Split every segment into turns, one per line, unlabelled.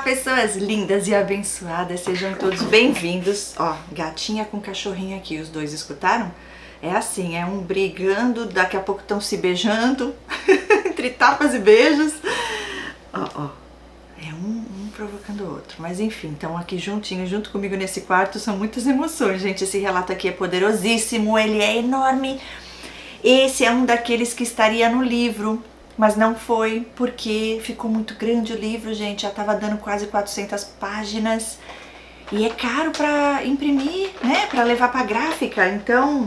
pessoas lindas e abençoadas, sejam todos bem-vindos. Ó, gatinha com cachorrinho aqui, os dois escutaram? É assim, é um brigando, daqui a pouco estão se beijando, entre tapas e beijos. Ó, é um provocando o outro, mas enfim, estão aqui juntinhos, junto comigo nesse quarto, são muitas emoções, gente. Esse relato aqui é poderosíssimo, ele é enorme. Esse é um daqueles que estaria no livro, mas não foi, porque ficou muito grande o livro, gente, já tava dando quase 400 páginas e é caro para imprimir, né, para levar para gráfica. Então,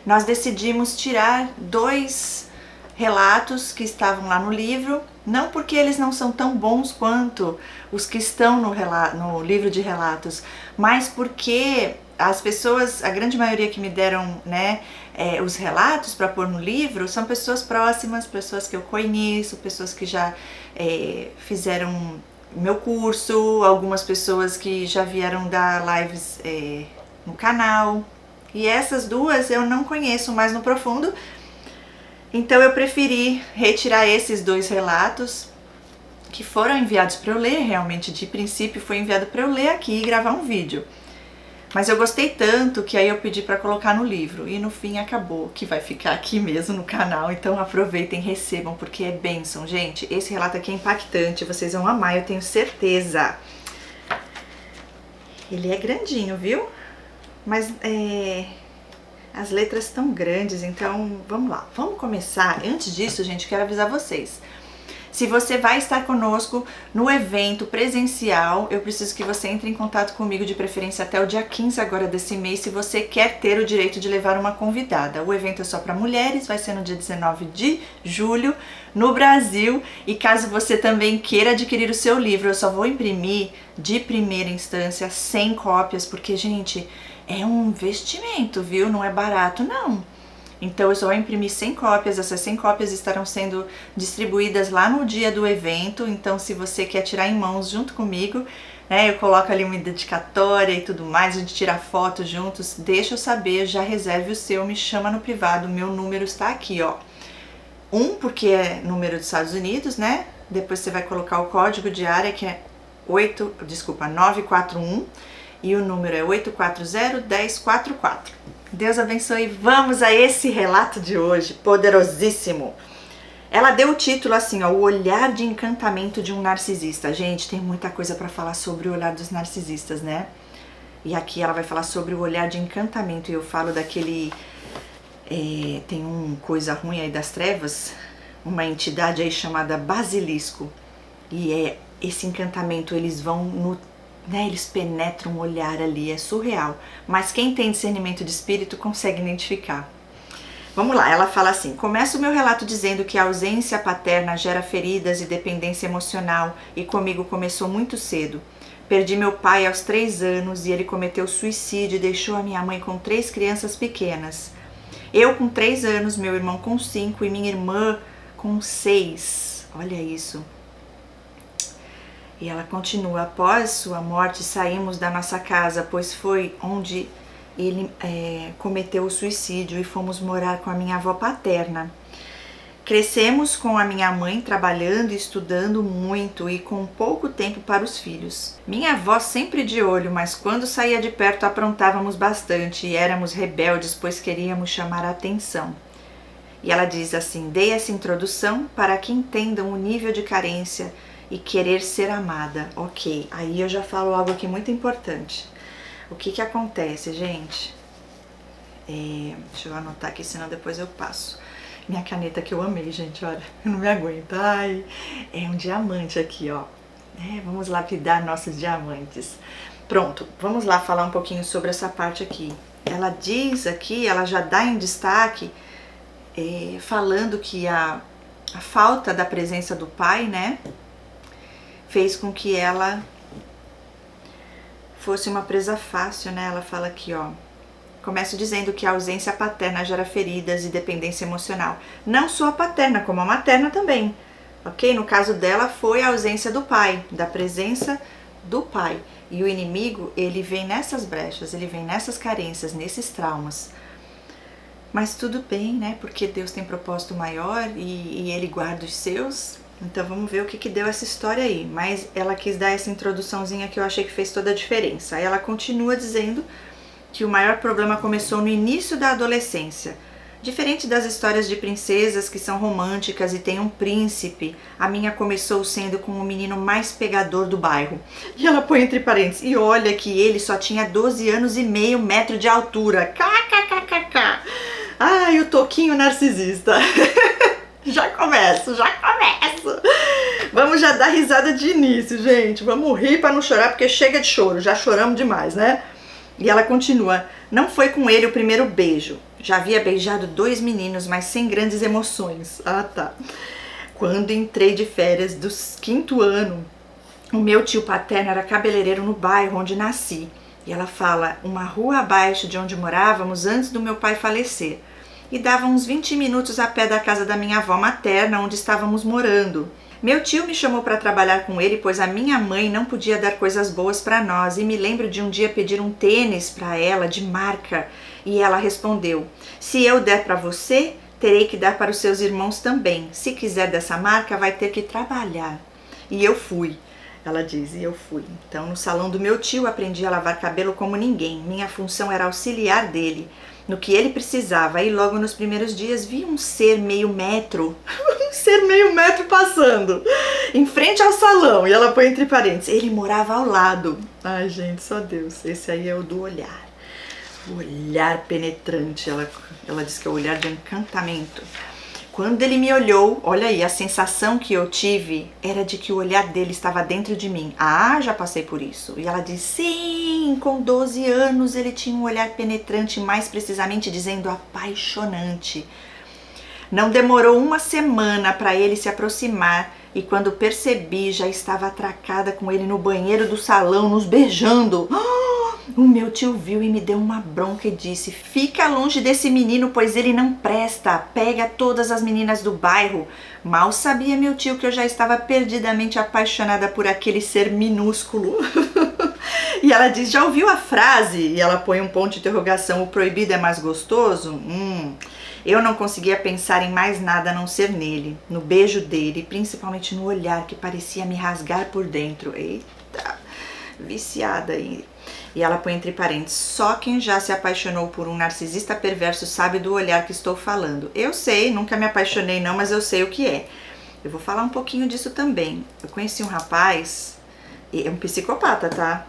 nós decidimos tirar 2 relatos que estavam lá no livro, não porque eles não são tão bons quanto os que estão no livro de relatos, mas porque as pessoas, a grande maioria que me deram, né, os relatos para pôr no livro são pessoas próximas, pessoas que eu conheço, pessoas que já fizeram meu curso, algumas pessoas que já vieram dar lives no canal. E essas 2 eu não conheço mais no profundo, então eu preferi retirar esses 2 relatos que foram enviados para eu ler. Realmente, de princípio, foi enviado para eu ler aqui e gravar um vídeo. Mas eu gostei tanto que aí eu pedi para colocar no livro e no fim acabou que vai ficar aqui mesmo no canal. Então aproveitem, recebam, porque é bênção, gente. Esse relato aqui é impactante, vocês vão amar, eu tenho certeza. Ele é grandinho, viu? Mas as letras estão grandes, então vamos lá. Vamos começar. Antes disso, gente, quero avisar vocês. Se você vai estar conosco no evento presencial, eu preciso que você entre em contato comigo, de preferência até o dia 15 agora desse mês, se você quer ter o direito de levar uma convidada. O evento é só para mulheres, vai ser no dia 19 de julho, no Brasil. E caso você também queira adquirir o seu livro, eu só vou imprimir de primeira instância 100 cópias, porque, gente, é um investimento, viu? Não é barato, não. Então eu só vou imprimir 100 cópias, essas 100 cópias estarão sendo distribuídas lá no dia do evento. Então, se você quer tirar em mãos junto comigo, né, eu coloco ali uma dedicatória e tudo mais, a gente tira foto juntos, deixa eu saber, já reserve o seu, me chama no privado, meu número está aqui, ó. Porque é número dos Estados Unidos, né? Depois você vai colocar o código de área, que é 941, e o número é 840-1044. Deus abençoe. Vamos a esse relato de hoje, poderosíssimo. Ela deu o título assim, ó, o olhar de encantamento de um narcisista. Gente, tem muita coisa para falar sobre o olhar dos narcisistas, né? E aqui ela vai falar sobre o olhar de encantamento, e eu falo daquele... tem coisa ruim aí das trevas, uma entidade aí chamada basilisco. E esse encantamento, eles vão no... eles penetram o olhar ali, é surreal. Mas quem tem discernimento de espírito consegue identificar. Vamos lá, ela fala assim: começa o meu relato dizendo que a ausência paterna gera feridas e dependência emocional, e comigo começou muito cedo. Perdi meu pai aos 3 anos e ele cometeu suicídio e deixou a minha mãe com 3 crianças pequenas. Eu com 3 anos, meu irmão com 5 e minha irmã com 6. Olha isso. E ela continua: após sua morte saímos da nossa casa, pois foi onde ele cometeu o suicídio, e fomos morar com a minha avó paterna. Crescemos com a minha mãe trabalhando e estudando muito e com pouco tempo para os filhos. Minha avó sempre de olho, mas quando saía de perto aprontávamos bastante e éramos rebeldes, pois queríamos chamar a atenção. E ela diz assim: dei essa introdução para que entendam o nível de carência e querer ser amada. Ok, aí eu já falo algo aqui muito importante. O que acontece, gente? Deixa eu anotar aqui, senão depois eu passo. Minha caneta que eu amei, gente, olha, eu não me aguento. Ai, é um diamante aqui, ó. Vamos lapidar nossos diamantes. Pronto, vamos lá falar um pouquinho sobre essa parte aqui. Ela diz aqui, ela já dá em destaque, falando que a falta da presença do pai, né, fez com que ela fosse uma presa fácil, né? Ela fala aqui, ó. Começo dizendo que a ausência paterna gera feridas e dependência emocional. Não só a paterna, como a materna também. Ok? No caso dela foi a ausência do pai, da presença do pai. E o inimigo, ele vem nessas brechas, ele vem nessas carências, nesses traumas. Mas tudo bem, né? Porque Deus tem propósito maior e Ele guarda os seus. Então vamos ver o que deu essa história aí. Mas ela quis dar essa introduçãozinha que eu achei que fez toda a diferença. Aí ela continua dizendo que o maior problema começou no início da adolescência. Diferente das histórias de princesas que são românticas e tem um príncipe, a minha começou sendo com o menino mais pegador do bairro. E ela põe entre parênteses, e olha que ele só tinha 12 anos e meio metro de altura. KKKKK. Ai, o toquinho narcisista. Já começo. Vamos já dar risada de início, gente. Vamos rir para não chorar, porque chega de choro. Já choramos demais, né? E ela continua, não foi com ele o primeiro beijo. Já havia beijado 2 meninos, mas sem grandes emoções. Ah, tá. Quando entrei de férias do 5º ano, o meu tio paterno era cabeleireiro no bairro onde nasci. E ela fala, uma rua abaixo de onde morávamos antes do meu pai falecer. E dava uns 20 minutos a pé da casa da minha avó materna, onde estávamos morando. Meu tio me chamou para trabalhar com ele, pois a minha mãe não podia dar coisas boas para nós. E me lembro de um dia pedir um tênis para ela, de marca. E ela respondeu, se eu der para você, terei que dar para os seus irmãos também. Se quiser dessa marca, vai ter que trabalhar. E eu fui. Ela diz, e eu fui. Então, no salão do meu tio, aprendi a lavar cabelo como ninguém. Minha função era auxiliar dele no que ele precisava. E logo nos primeiros dias vi um ser meio metro, um ser meio metro passando em frente ao salão. E ela põe entre parênteses, ele morava ao lado. Ai, gente, só Deus. Esse aí é o do olhar. O olhar penetrante. Ela diz que é o olhar de encantamento. Quando ele me olhou, olha aí, a sensação que eu tive era de que o olhar dele estava dentro de mim. Ah, já passei por isso. E ela diz, sim, com 12 anos ele tinha um olhar penetrante, mais precisamente dizendo apaixonante. Não demorou uma semana para ele se aproximar e quando percebi, já estava atracada com ele no banheiro do salão, nos beijando. O meu tio viu e me deu uma bronca e disse, fica longe desse menino, pois ele não presta, pega todas as meninas do bairro. Mal sabia meu tio que eu já estava perdidamente apaixonada por aquele ser minúsculo. E ela diz, já ouviu a frase? E ela põe um ponto de interrogação, o proibido é mais gostoso? Eu não conseguia pensar em mais nada a não ser nele, no beijo dele, principalmente no olhar que parecia me rasgar por dentro. Eita, viciada aí. E ela põe entre parênteses, só quem já se apaixonou por um narcisista perverso sabe do olhar que estou falando. Eu sei, nunca me apaixonei não, mas eu sei o que é. Eu vou falar um pouquinho disso também. Eu conheci um rapaz, é um psicopata, tá?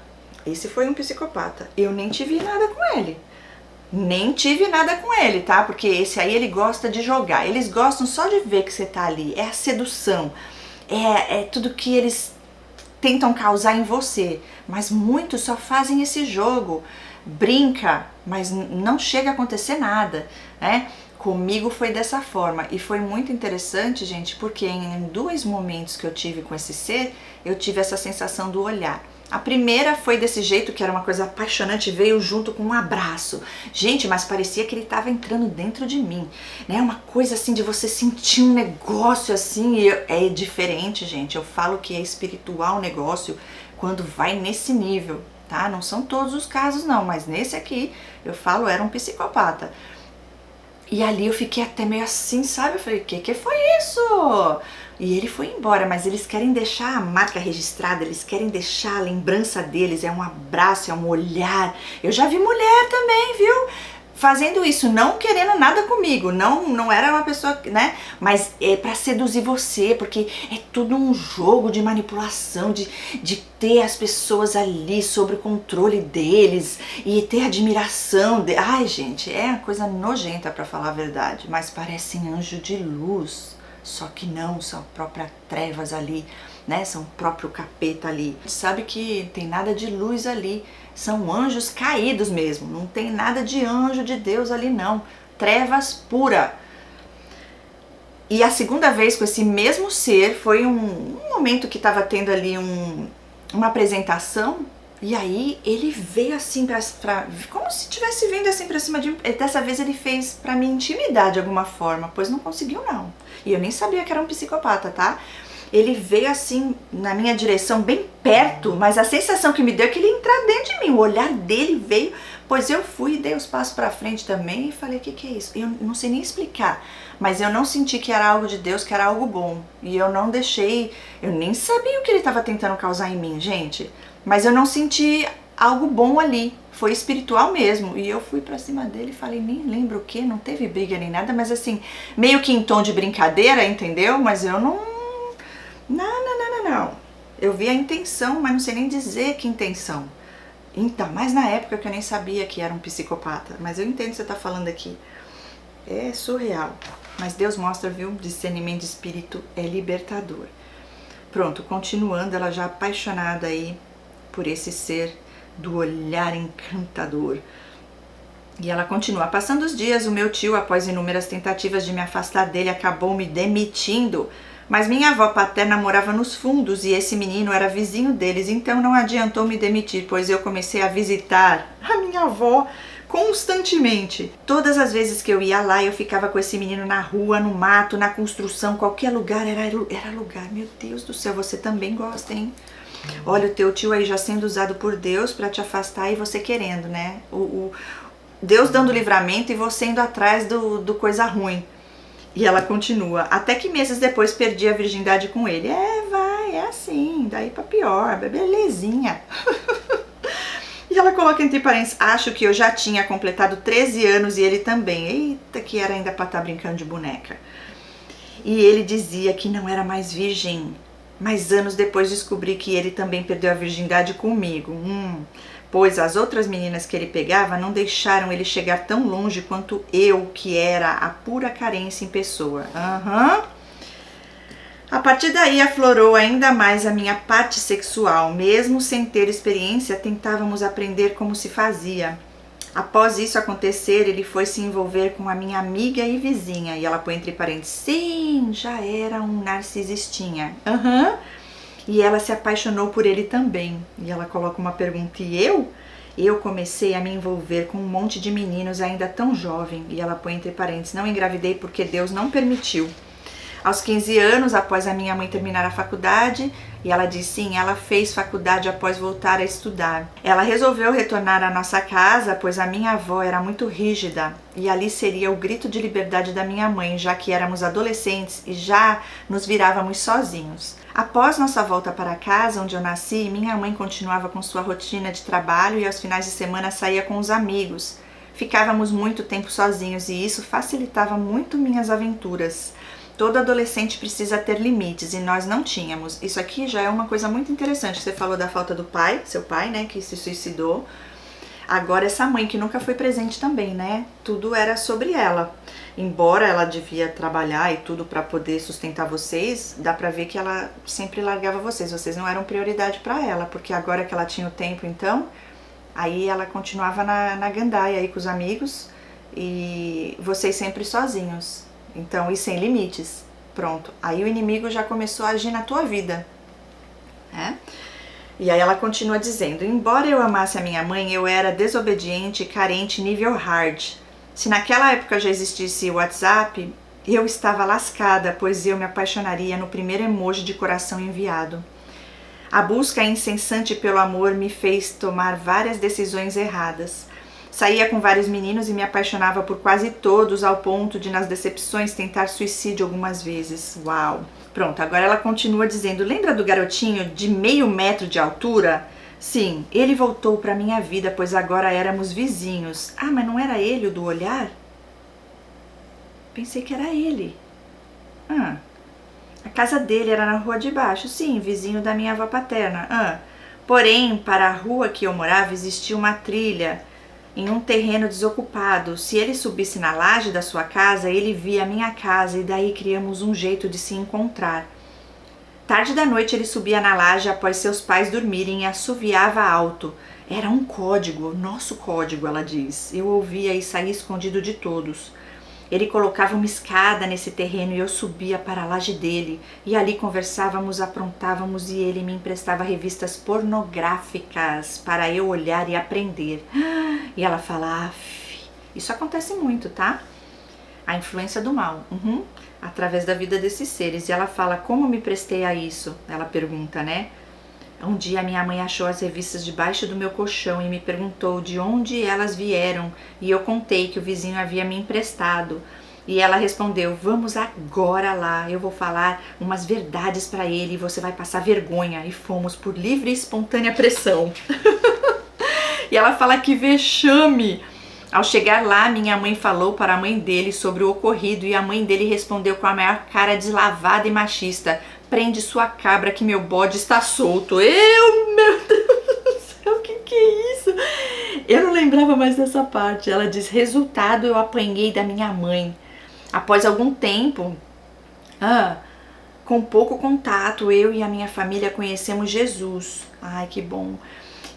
Esse foi um psicopata. Eu nem tive nada com ele. Nem tive nada com ele, tá? Porque esse aí ele gosta de jogar. Eles gostam só de ver que você tá ali. É a sedução. É tudo que eles tentam causar em você, mas muitos só fazem esse jogo, brinca, mas não chega a acontecer nada, né? Comigo foi dessa forma e foi muito interessante, gente, porque em 2 momentos que eu tive com esse ser, eu tive essa sensação do olhar. A primeira foi desse jeito, que era uma coisa apaixonante, veio junto com um abraço. Gente, mas parecia que ele estava entrando dentro de mim, né? Uma coisa assim de você sentir um negócio assim, e é diferente, gente. Eu falo que é espiritual o negócio quando vai nesse nível, tá? Não são todos os casos não, mas nesse aqui, eu falo, era um psicopata. E ali eu fiquei até meio assim, sabe? Eu falei, que foi isso? E ele foi embora, mas eles querem deixar a marca registrada, eles querem deixar a lembrança deles, é um abraço, é um olhar. Eu já vi mulher também, viu? Fazendo isso, não querendo nada comigo, não era uma pessoa, né? Mas é pra seduzir você, porque é tudo um jogo de manipulação, de ter as pessoas ali sob o controle deles e ter admiração. Ai, gente, é uma coisa nojenta pra falar a verdade, mas parecem anjo de luz. Só que não, são próprias trevas ali, né? São o próprio capeta ali. Sabe que tem nada de luz ali, são anjos caídos mesmo, não tem nada de anjo de Deus ali não, trevas pura. E a segunda vez com esse mesmo ser foi um momento que estava tendo ali uma apresentação. E aí ele veio assim como se estivesse vindo assim pra cima de mim. Dessa vez ele fez pra me intimidar de alguma forma, pois não conseguiu não. E eu nem sabia que era um psicopata, tá? Ele veio assim na minha direção, bem perto, mas a sensação que me deu é que ele ia entrar dentro de mim. O olhar dele veio Pois eu fui e dei os passos pra frente também e falei, o que é isso? Eu não sei nem explicar, mas eu não senti que era algo de Deus, que era algo bom. E eu não deixei, eu nem sabia o que ele estava tentando causar em mim, gente. Mas eu não senti algo bom ali, foi espiritual mesmo. E eu fui pra cima dele e falei, nem lembro o que, não teve briga nem nada, mas assim, meio que em tom de brincadeira, entendeu? Mas eu não... Não. Eu vi a intenção, mas não sei nem dizer que intenção. Então, mas na época que eu nem sabia que era um psicopata. Mas eu entendo o que você tá falando aqui. É surreal. Mas Deus mostra, viu? Discernimento de espírito é libertador. Pronto, continuando, ela já apaixonada aí por esse ser do olhar encantador. E ela continua. Passando os dias, o meu tio, após inúmeras tentativas de me afastar dele, acabou me demitindo. Mas minha avó paterna morava nos fundos e esse menino era vizinho deles, então não adiantou me demitir, pois eu comecei a visitar a minha avó constantemente. Todas as vezes que eu ia lá, eu ficava com esse menino na rua, no mato, na construção, qualquer lugar era lugar. Meu Deus do céu, você também gosta, hein? Olha, o teu tio aí já sendo usado por Deus para te afastar e você querendo, né? Deus dando livramento e você indo atrás do coisa ruim. E ela continua, até que meses depois perdi a virgindade com ele. É assim, daí pra pior, belezinha. E ela coloca entre parênteses, acho que eu já tinha completado 13 anos e ele também. Eita, que era ainda pra estar brincando de boneca. E ele dizia que não era mais virgem. Mas anos depois descobri que ele também perdeu a virgindade comigo. Pois as outras meninas que ele pegava não deixaram ele chegar tão longe quanto eu, que era a pura carência em pessoa. A partir daí aflorou ainda mais a minha parte sexual. Mesmo sem ter experiência, tentávamos aprender como se fazia. Após isso acontecer, ele foi se envolver com a minha amiga e vizinha. E ela põe entre parênteses, sim, já era um narcisistinha. E ela se apaixonou por ele também. E ela coloca uma pergunta, e eu? Eu comecei a me envolver com um monte de meninos ainda tão jovem. E ela põe entre parênteses, não engravidei porque Deus não permitiu. Aos 15 anos, após a minha mãe terminar a faculdade, e ela diz sim, ela fez faculdade após voltar a estudar. Ela resolveu retornar à nossa casa, pois a minha avó era muito rígida, e ali seria o grito de liberdade da minha mãe, já que éramos adolescentes e já nos virávamos sozinhos. Após nossa volta para casa, onde eu nasci, minha mãe continuava com sua rotina de trabalho e aos finais de semana saía com os amigos. Ficávamos muito tempo sozinhos e isso facilitava muito minhas aventuras. Todo adolescente precisa ter limites e nós não tínhamos. Isso aqui já é uma coisa muito interessante. Você falou da falta do pai, seu pai, né, que se suicidou. Agora essa mãe que nunca foi presente também, né? Tudo era sobre ela. Embora ela devia trabalhar e tudo para poder sustentar vocês, dá pra ver que ela sempre largava vocês. Vocês não eram prioridade para ela, porque agora que ela tinha o tempo, então, aí ela continuava na gandaia aí com os amigos e vocês sempre sozinhos. Então, e sem limites. Pronto. Aí o inimigo já começou a agir na tua vida. Né? E aí ela continua dizendo, embora eu amasse a minha mãe, eu era desobediente e carente nível hard. Se naquela época já existisse o WhatsApp, eu estava lascada, pois eu me apaixonaria no primeiro emoji de coração enviado. A busca incessante pelo amor me fez tomar várias decisões erradas. Saía com vários meninos e me apaixonava por quase todos, ao ponto de, nas decepções, tentar suicídio algumas vezes. Uau! Pronto, agora ela continua dizendo, lembra do garotinho de 0,5 metro de altura? Sim, ele voltou para minha vida, pois agora éramos vizinhos. Ah, mas não era ele o do olhar? Pensei que era ele. A casa dele era na rua de baixo, sim, vizinho da minha avó paterna. Porém, para a rua que eu morava existia uma trilha em um terreno desocupado. Se ele subisse na laje da sua casa, ele via a minha casa e daí criamos um jeito de se encontrar. Tarde da noite ele subia na laje após seus pais dormirem e assoviava alto. Era um código, nosso código, ela diz. Eu ouvia e saía escondido de todos. Ele colocava uma escada nesse terreno e eu subia para a laje dele. E ali conversávamos, aprontávamos e ele me emprestava revistas pornográficas para eu olhar e aprender. E ela fala, isso acontece muito, tá? A influência do mal, através da vida desses seres. E ela fala, como me prestei a isso? Ela pergunta, né? Um dia minha mãe achou as revistas debaixo do meu colchão e me perguntou de onde elas vieram, e eu contei que o vizinho havia me emprestado. E ela respondeu: vamos agora lá, eu vou falar umas verdades para ele e você vai passar vergonha. E fomos por livre e espontânea pressão. E ela fala que vexame. Ao chegar lá, minha mãe falou para a mãe dele sobre o ocorrido e a mãe dele respondeu com a maior cara deslavada e machista: prende sua cabra que meu bode está solto. Meu Deus do céu, o que é isso? Eu não lembrava mais dessa parte. Ela diz: resultado, eu apanhei da minha mãe. Após algum tempo, com pouco contato, eu e a minha família conhecemos Jesus. Ai, que bom.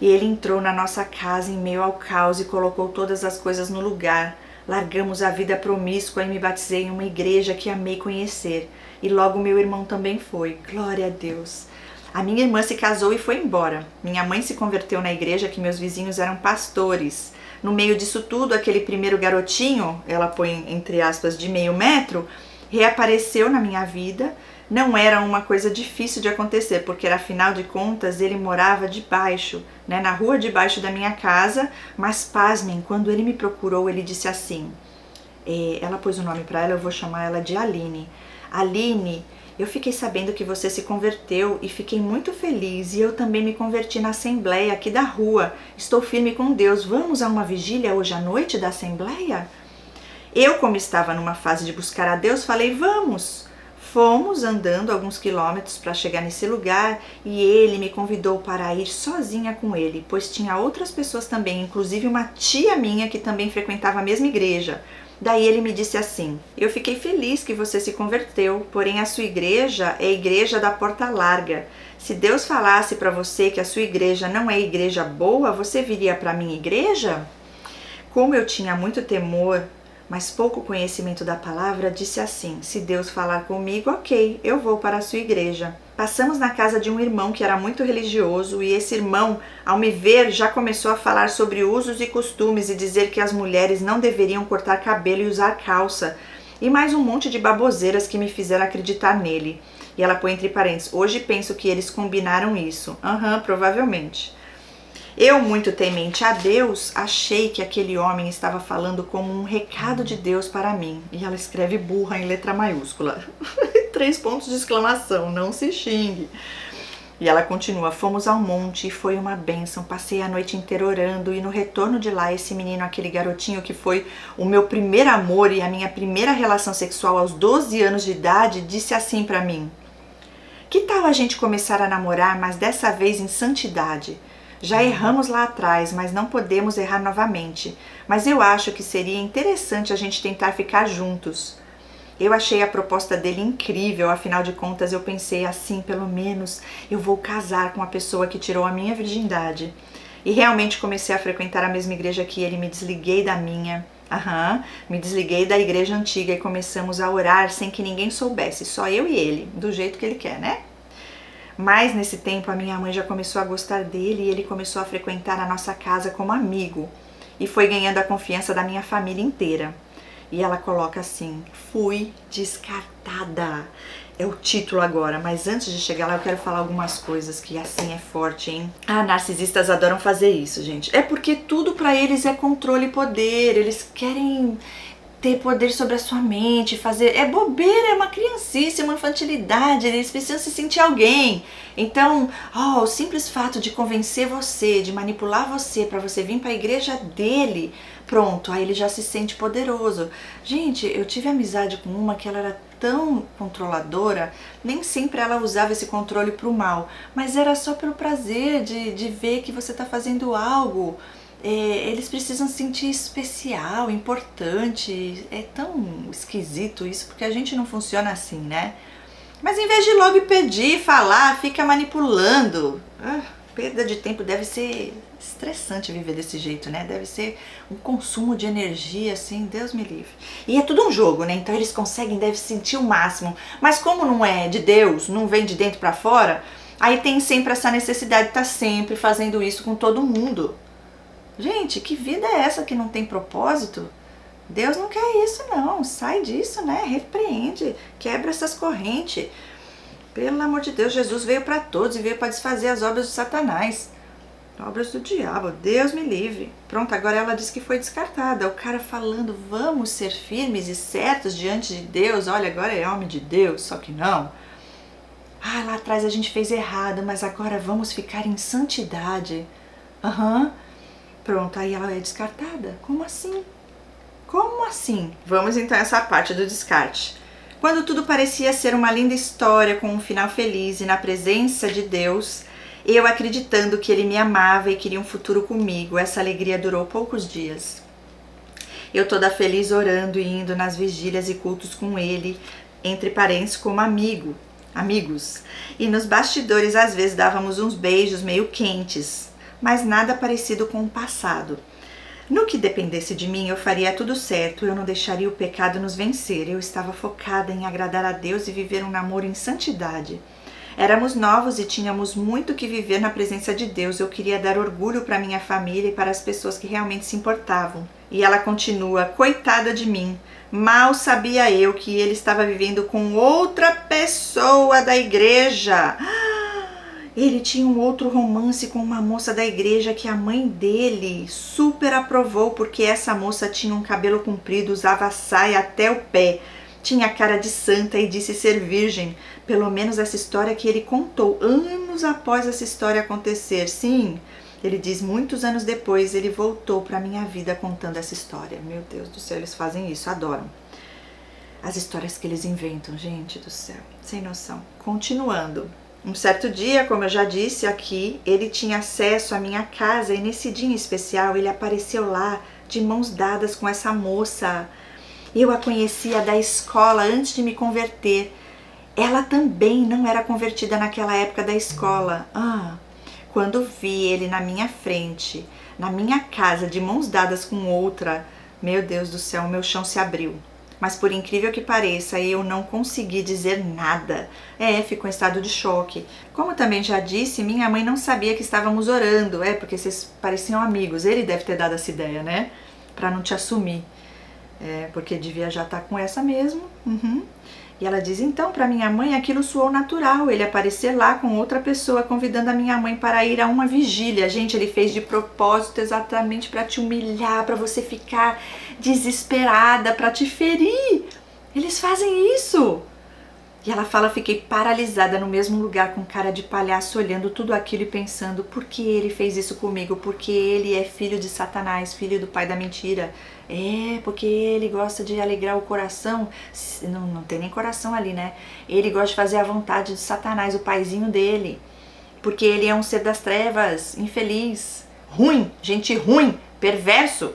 E ele entrou na nossa casa em meio ao caos e colocou todas as coisas no lugar. Largamos a vida promíscua e me batizei em uma igreja que amei conhecer. E logo meu irmão também foi. Glória a Deus. A minha irmã se casou e foi embora. Minha mãe se converteu na igreja que meus vizinhos eram pastores. No meio disso tudo, aquele primeiro garotinho, ela põe entre aspas de meio metro, reapareceu na minha vida. Não era uma coisa difícil de acontecer, porque afinal de contas ele morava debaixo, na rua debaixo da minha casa. Mas pasmem, quando ele me procurou, ele disse assim, ela pôs o nome para ela, eu vou chamar ela de Aline. Aline, eu fiquei sabendo que você se converteu e fiquei muito feliz, e eu também me converti na assembleia aqui da rua. Estou firme com Deus. Vamos a uma vigília hoje à noite da assembleia? Eu, como estava numa fase de buscar a Deus, falei: vamos. Fomos andando alguns quilômetros para chegar nesse lugar e ele me convidou para ir sozinha com ele, pois tinha outras pessoas também, inclusive uma tia minha que também frequentava a mesma igreja. Daí ele me disse assim: eu fiquei feliz que você se converteu, porém a sua igreja é a igreja da porta larga. Se Deus falasse para você que a sua igreja não é igreja boa, você viria para a minha igreja? Como eu tinha muito temor, mas pouco conhecimento da palavra, disse assim: se Deus falar comigo, ok, eu vou para a sua igreja. Passamos na casa de um irmão que era muito religioso e esse irmão, ao me ver, já começou a falar sobre usos e costumes e dizer que as mulheres não deveriam cortar cabelo e usar calça e mais um monte de baboseiras que me fizeram acreditar nele. E ela põe entre parênteses: hoje penso que eles combinaram isso. Provavelmente. Eu, muito temente a Deus, achei que aquele homem estava falando como um recado de Deus para mim. E ela escreve burra em letra maiúscula. 3 pontos de exclamação, não se xingue. E ela continua: fomos ao monte e foi uma bênção. Passei a noite inteira orando e no retorno de lá, esse menino, aquele garotinho que foi o meu primeiro amor e a minha primeira relação sexual aos 12 anos de idade, disse assim para mim: que tal a gente começar a namorar, mas dessa vez em santidade? Já erramos lá atrás, mas não podemos errar novamente. Mas eu acho que seria interessante a gente tentar ficar juntos. Eu achei a proposta dele incrível, afinal de contas eu pensei assim, pelo menos eu vou casar com a pessoa que tirou a minha virgindade. E realmente comecei a frequentar a mesma igreja que ele, me desliguei da minha. Me desliguei da igreja antiga e começamos a orar sem que ninguém soubesse, só eu e ele, do jeito que ele quer, né? Mas nesse tempo a minha mãe já começou a gostar dele e ele começou a frequentar a nossa casa como amigo e foi ganhando a confiança da minha família inteira. E ela coloca assim: fui descartada. É o título agora, mas antes de chegar lá eu quero falar algumas coisas que assim é forte, hein? Narcisistas adoram fazer isso, gente. É porque tudo pra eles é controle e poder, eles querem ter poder sobre a sua mente, fazer... É bobeira, é uma criancice, uma infantilidade, eles precisam se sentir alguém. Então, o simples fato de convencer você, de manipular você para você vir para a igreja dele, pronto, aí ele já se sente poderoso. Gente, eu tive amizade com uma que ela era tão controladora, nem sempre ela usava esse controle pro mal, mas era só pelo prazer de ver que você tá fazendo algo. Eles precisam se sentir especial, importante. É tão esquisito isso, porque a gente não funciona assim, né? Mas em vez de logo pedir, falar, fica manipulando. Perda de tempo, deve ser estressante viver desse jeito, né? Deve ser um consumo de energia, assim, Deus me livre. E é tudo um jogo, né? Então eles conseguem, devem sentir o máximo. Mas como não é de Deus, não vem de dentro pra fora, aí tem sempre essa necessidade de estar sempre fazendo isso com todo mundo. Gente, que vida é essa que não tem propósito? Deus não quer isso não, sai disso, né? Repreende, quebra essas correntes. Pelo amor de Deus, Jesus veio para todos e veio para desfazer as obras de Satanás. Obras do diabo, Deus me livre. Pronto, agora ela disse que foi descartada. O cara falando, vamos ser firmes e certos diante de Deus. Olha, agora é homem de Deus, só que não. Ah, lá atrás a gente fez errado, mas agora vamos ficar em santidade. Pronto, aí ela é descartada. Como assim? Como assim? Vamos então a essa parte do descarte. Quando tudo parecia ser uma linda história com um final feliz e na presença de Deus, eu acreditando que ele me amava e queria um futuro comigo, essa alegria durou poucos dias. Eu toda feliz orando e indo nas vigílias e cultos com ele, entre parentes como amigos. E nos bastidores às vezes dávamos uns beijos meio quentes, mas nada parecido com o passado. No que dependesse de mim, eu faria tudo certo, eu não deixaria o pecado nos vencer. Eu estava focada em agradar a Deus e viver um namoro em santidade. Éramos novos e tínhamos muito que viver na presença de Deus. Eu queria dar orgulho para minha família e para as pessoas que realmente se importavam. E ela continua, coitada de mim. Mal sabia eu que ele estava vivendo com outra pessoa da igreja. Ele tinha um outro romance com uma moça da igreja que a mãe dele super aprovou, porque essa moça tinha um cabelo comprido, usava saia até o pé. Tinha cara de santa e disse ser virgem. Pelo menos essa história que ele contou, anos após essa história acontecer. Sim, ele diz, muitos anos depois ele voltou para minha vida contando essa história. Meu Deus do céu, eles fazem isso, adoram. As histórias que eles inventam, gente do céu, sem noção. Continuando. Um certo dia, como eu já disse aqui, ele tinha acesso à minha casa e nesse dia em especial ele apareceu lá de mãos dadas com essa moça. Eu a conhecia da escola antes de me converter. Ela também não era convertida naquela época da escola. Quando vi ele na minha frente, na minha casa, de mãos dadas com outra, meu Deus do céu, meu chão se abriu. Mas por incrível que pareça, eu não consegui dizer nada. Ficou em estado de choque. Como também já disse, minha mãe não sabia que estávamos orando. Porque vocês pareciam amigos. Ele deve ter dado essa ideia, né? Pra não te assumir. Porque devia já estar com essa mesmo. E ela diz, então, para minha mãe aquilo soou natural, ele aparecer lá com outra pessoa, convidando a minha mãe para ir a uma vigília. Gente, ele fez de propósito exatamente para te humilhar, para você ficar desesperada, para te ferir. Eles fazem isso. E ela fala, fiquei paralisada no mesmo lugar com cara de palhaço, olhando tudo aquilo e pensando, por que ele fez isso comigo? Porque ele é filho de Satanás, filho do pai da mentira. Porque ele gosta de alegrar o coração. Não tem nem coração ali, né? Ele gosta de fazer a vontade de Satanás, o paizinho dele. Porque ele é um ser das trevas, infeliz, ruim, gente ruim, perverso.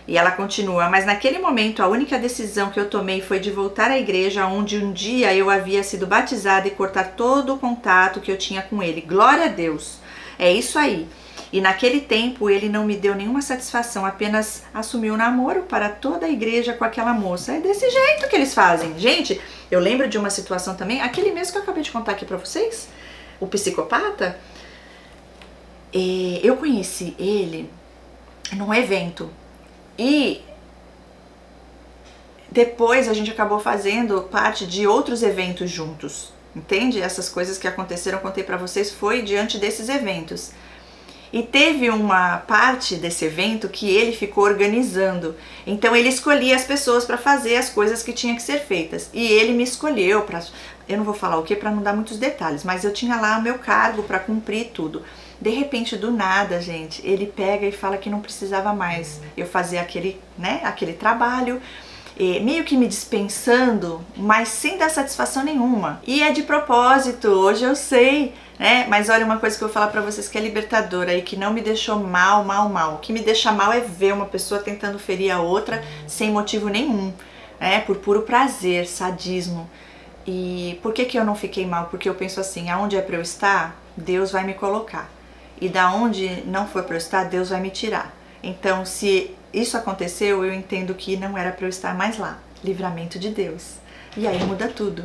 E ela continua, mas naquele momento a única decisão que eu tomei foi de voltar à igreja onde um dia eu havia sido batizada e cortar todo o contato que eu tinha com ele. Glória a Deus! É isso aí. E naquele tempo ele não me deu nenhuma satisfação, apenas assumiu o namoro para toda a igreja com aquela moça. É desse jeito que eles fazem. Gente, eu lembro de uma situação também, aquele mesmo que eu acabei de contar aqui pra vocês, o psicopata. Eu conheci ele num evento. E depois a gente acabou fazendo parte de outros eventos juntos, entende? Essas coisas que aconteceram, eu contei pra vocês, foi diante desses eventos. E teve uma parte desse evento que ele ficou organizando. Então ele escolhia as pessoas para fazer as coisas que tinham que ser feitas. E ele me escolheu para... Eu não vou falar o que para não dar muitos detalhes, mas eu tinha lá o meu cargo para cumprir tudo. De repente, do nada, gente, ele pega e fala que não precisava mais eu fazer aquele trabalho, meio que me dispensando, mas sem dar satisfação nenhuma. E é de propósito, hoje eu sei, né? Mas olha, uma coisa que eu vou falar pra vocês que é libertadora e que não me deixou mal. O que me deixa mal é ver uma pessoa tentando ferir a outra sem motivo nenhum, por puro prazer, sadismo. E por que eu não fiquei mal? Porque eu penso assim, aonde é pra eu estar, Deus vai me colocar. E da onde não for para eu estar, Deus vai me tirar. Então, se isso aconteceu, eu entendo que não era para eu estar mais lá. Livramento de Deus. E aí muda tudo,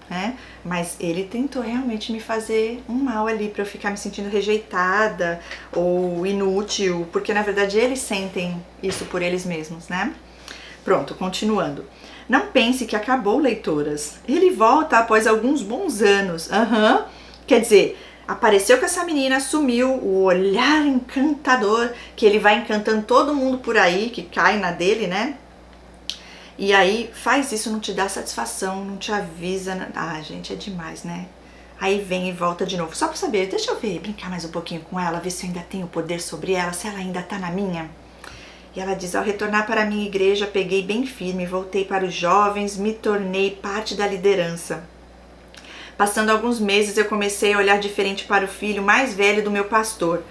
né? Mas ele tentou realmente me fazer um mal ali, para eu ficar me sentindo rejeitada ou inútil, porque na verdade eles sentem isso por eles mesmos, né? Pronto, continuando. Não pense que acabou, leitoras. Ele volta após alguns bons anos. Quer dizer, apareceu com essa menina, sumiu, o olhar encantador, que ele vai encantando todo mundo por aí, que cai na dele, né? E aí faz isso, não te dá satisfação, não te avisa. Ah, gente, é demais, né? Aí vem e volta de novo. Só pra saber, deixa eu ver, brincar mais um pouquinho com ela, ver se eu ainda tenho poder sobre ela, se ela ainda tá na minha. E ela diz, ao retornar para a minha igreja, peguei bem firme, voltei para os jovens, me tornei parte da liderança. Passando alguns meses, eu comecei a olhar diferente para o filho mais velho do meu pastor.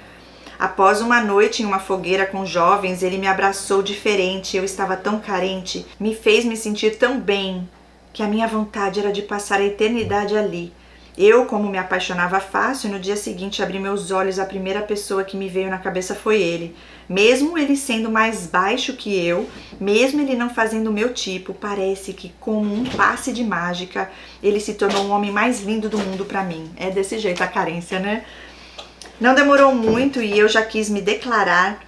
Após uma noite em uma fogueira com jovens, ele me abraçou diferente, eu estava tão carente, me fez me sentir tão bem, que a minha vontade era de passar a eternidade ali. Eu, como me apaixonava fácil, no dia seguinte abri meus olhos, a primeira pessoa que me veio na cabeça foi ele. Mesmo ele sendo mais baixo que eu, mesmo ele não fazendo o meu tipo, parece que com um passe de mágica, ele se tornou o homem mais lindo do mundo pra mim. É desse jeito a carência, né? Não demorou muito e eu já quis me declarar.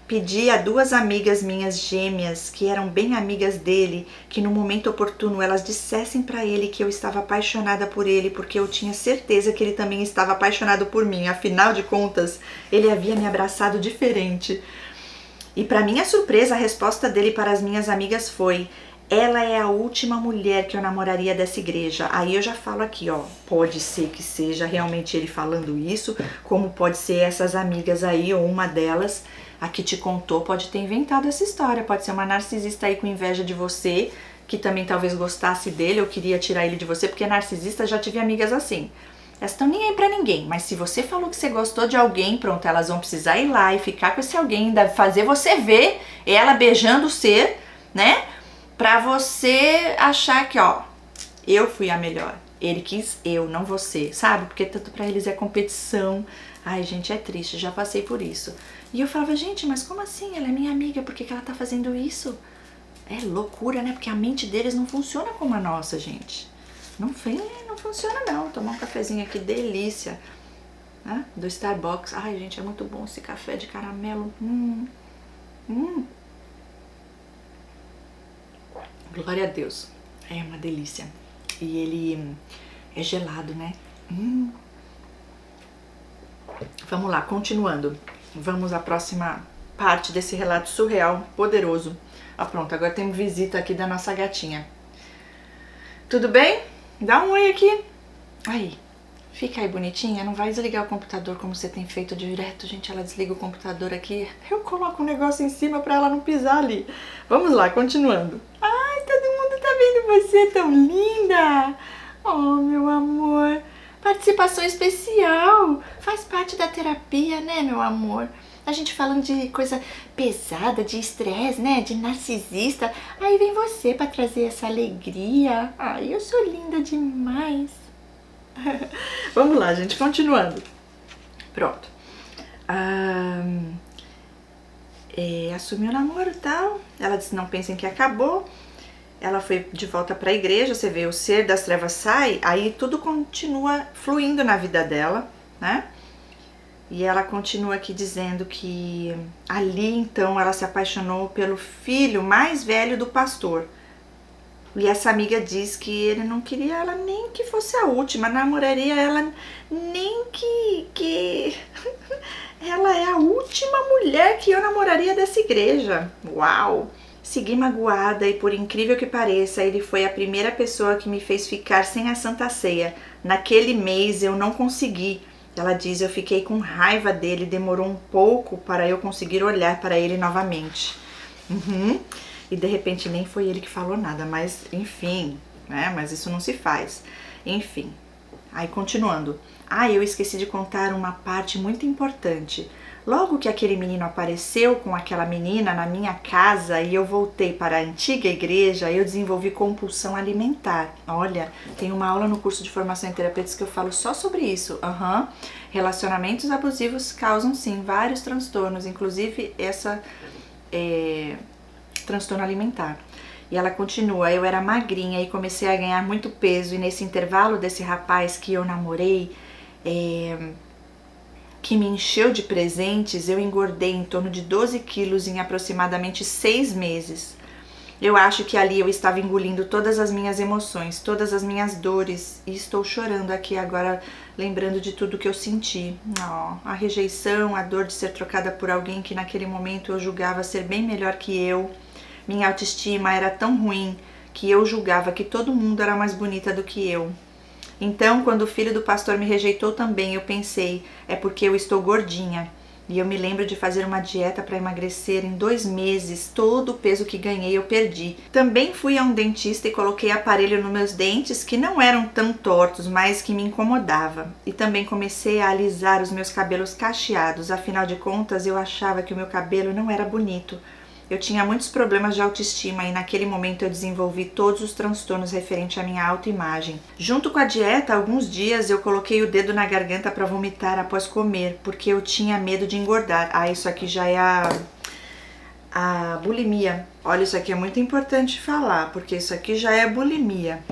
Pedi a 2 amigas minhas gêmeas, que eram bem amigas dele, que no momento oportuno elas dissessem para ele que eu estava apaixonada por ele, porque eu tinha certeza que ele também estava apaixonado por mim. Afinal de contas, ele havia me abraçado diferente. E para minha surpresa, a resposta dele para as minhas amigas foi: ela é a última mulher que eu namoraria dessa igreja. Aí eu já falo aqui, ó, pode ser que seja realmente ele falando isso, como pode ser essas amigas aí, ou uma delas, a que te contou, pode ter inventado essa história, pode ser uma narcisista aí com inveja de você, que também talvez gostasse dele ou queria tirar ele de você, porque narcisista, já tive amigas assim. Elas estão nem aí pra ninguém, mas se você falou que você gostou de alguém, pronto, elas vão precisar ir lá e ficar com esse alguém, ainda fazer você ver ela beijando o ser, né? Pra você achar que, ó, eu fui a melhor. Ele quis eu, não você, sabe? Porque tanto pra eles é competição. Ai, gente, é triste, já passei por isso. E eu falava, gente, mas como assim? Ela é minha amiga, por que ela tá fazendo isso? É loucura, né? Porque a mente deles não funciona como a nossa, gente. Não funciona não. Tomar um cafezinho aqui, delícia. Né? Do Starbucks. Ai, gente, é muito bom esse café de caramelo. Glória a Deus. É uma delícia. E ele é gelado, né? Vamos lá, continuando. Vamos à próxima parte desse relato surreal, poderoso. Ah, pronto, agora temos visita aqui da nossa gatinha. Tudo bem? Dá um oi aqui. Aí, fica aí bonitinha. Não vai desligar o computador como você tem feito direto, gente. Ela desliga o computador aqui. Eu coloco o negócio em cima pra ela não pisar ali. Vamos lá, continuando. Ai, todo mundo tá vendo você tão linda. Oh, meu amor. Participação especial. Faz parte da terapia, né, meu amor? A gente falando de coisa pesada, de estresse, né? De narcisista. Aí vem você pra trazer essa alegria. Ai, eu sou linda demais. Vamos lá, gente, continuando. Pronto. Assumiu o namoro e tal. Ela disse, não pensem que acabou. Ela foi de volta para a igreja, você vê, o ser das trevas sai, aí tudo continua fluindo na vida dela, né? E ela continua aqui dizendo que ali então ela se apaixonou pelo filho mais velho do pastor. E essa amiga diz que ele não queria ela nem que fosse a última, namoraria ela nem que ela é a última mulher que eu namoraria dessa igreja. Uau! Segui magoada e, por incrível que pareça, ele foi a primeira pessoa que me fez ficar sem a Santa Ceia. Naquele mês eu não consegui. Ela diz, eu fiquei com raiva dele, demorou um pouco para eu conseguir olhar para ele novamente. E de repente nem foi ele que falou nada, mas enfim, né? Mas isso não se faz. Enfim, aí continuando. Eu esqueci de contar uma parte muito importante. Logo que aquele menino apareceu com aquela menina na minha casa e eu voltei para a antiga igreja, eu desenvolvi compulsão alimentar. Olha, tem uma aula no curso de formação em terapeutas que eu falo só sobre isso. Relacionamentos abusivos causam sim vários transtornos, inclusive essa transtorno alimentar. E ela continua, eu era magrinha e comecei a ganhar muito peso e nesse intervalo desse rapaz que eu namorei, que me encheu de presentes, eu engordei em torno de 12 quilos em aproximadamente 6 meses. Eu acho que ali eu estava engolindo todas as minhas emoções, todas as minhas dores, e estou chorando aqui agora, lembrando de tudo que eu senti. A rejeição, a dor de ser trocada por alguém que naquele momento eu julgava ser bem melhor que eu. Minha autoestima era tão ruim que eu julgava que todo mundo era mais bonita do que eu. Então, quando o filho do pastor me rejeitou também, eu pensei, é porque eu estou gordinha. E eu me lembro de fazer uma dieta para emagrecer. Em 2 meses, todo o peso que ganhei eu perdi. Também fui a um dentista e coloquei aparelho nos meus dentes que não eram tão tortos, mas que me incomodava. E também comecei a alisar os meus cabelos cacheados. Afinal de contas, eu achava que o meu cabelo não era bonito. Eu tinha muitos problemas de autoestima e naquele momento eu desenvolvi todos os transtornos referentes à minha autoimagem. Junto com a dieta, alguns dias eu coloquei o dedo na garganta para vomitar após comer, porque eu tinha medo de engordar. Isso aqui já é a bulimia. Olha, isso aqui é muito importante falar, porque isso aqui já é bulimia.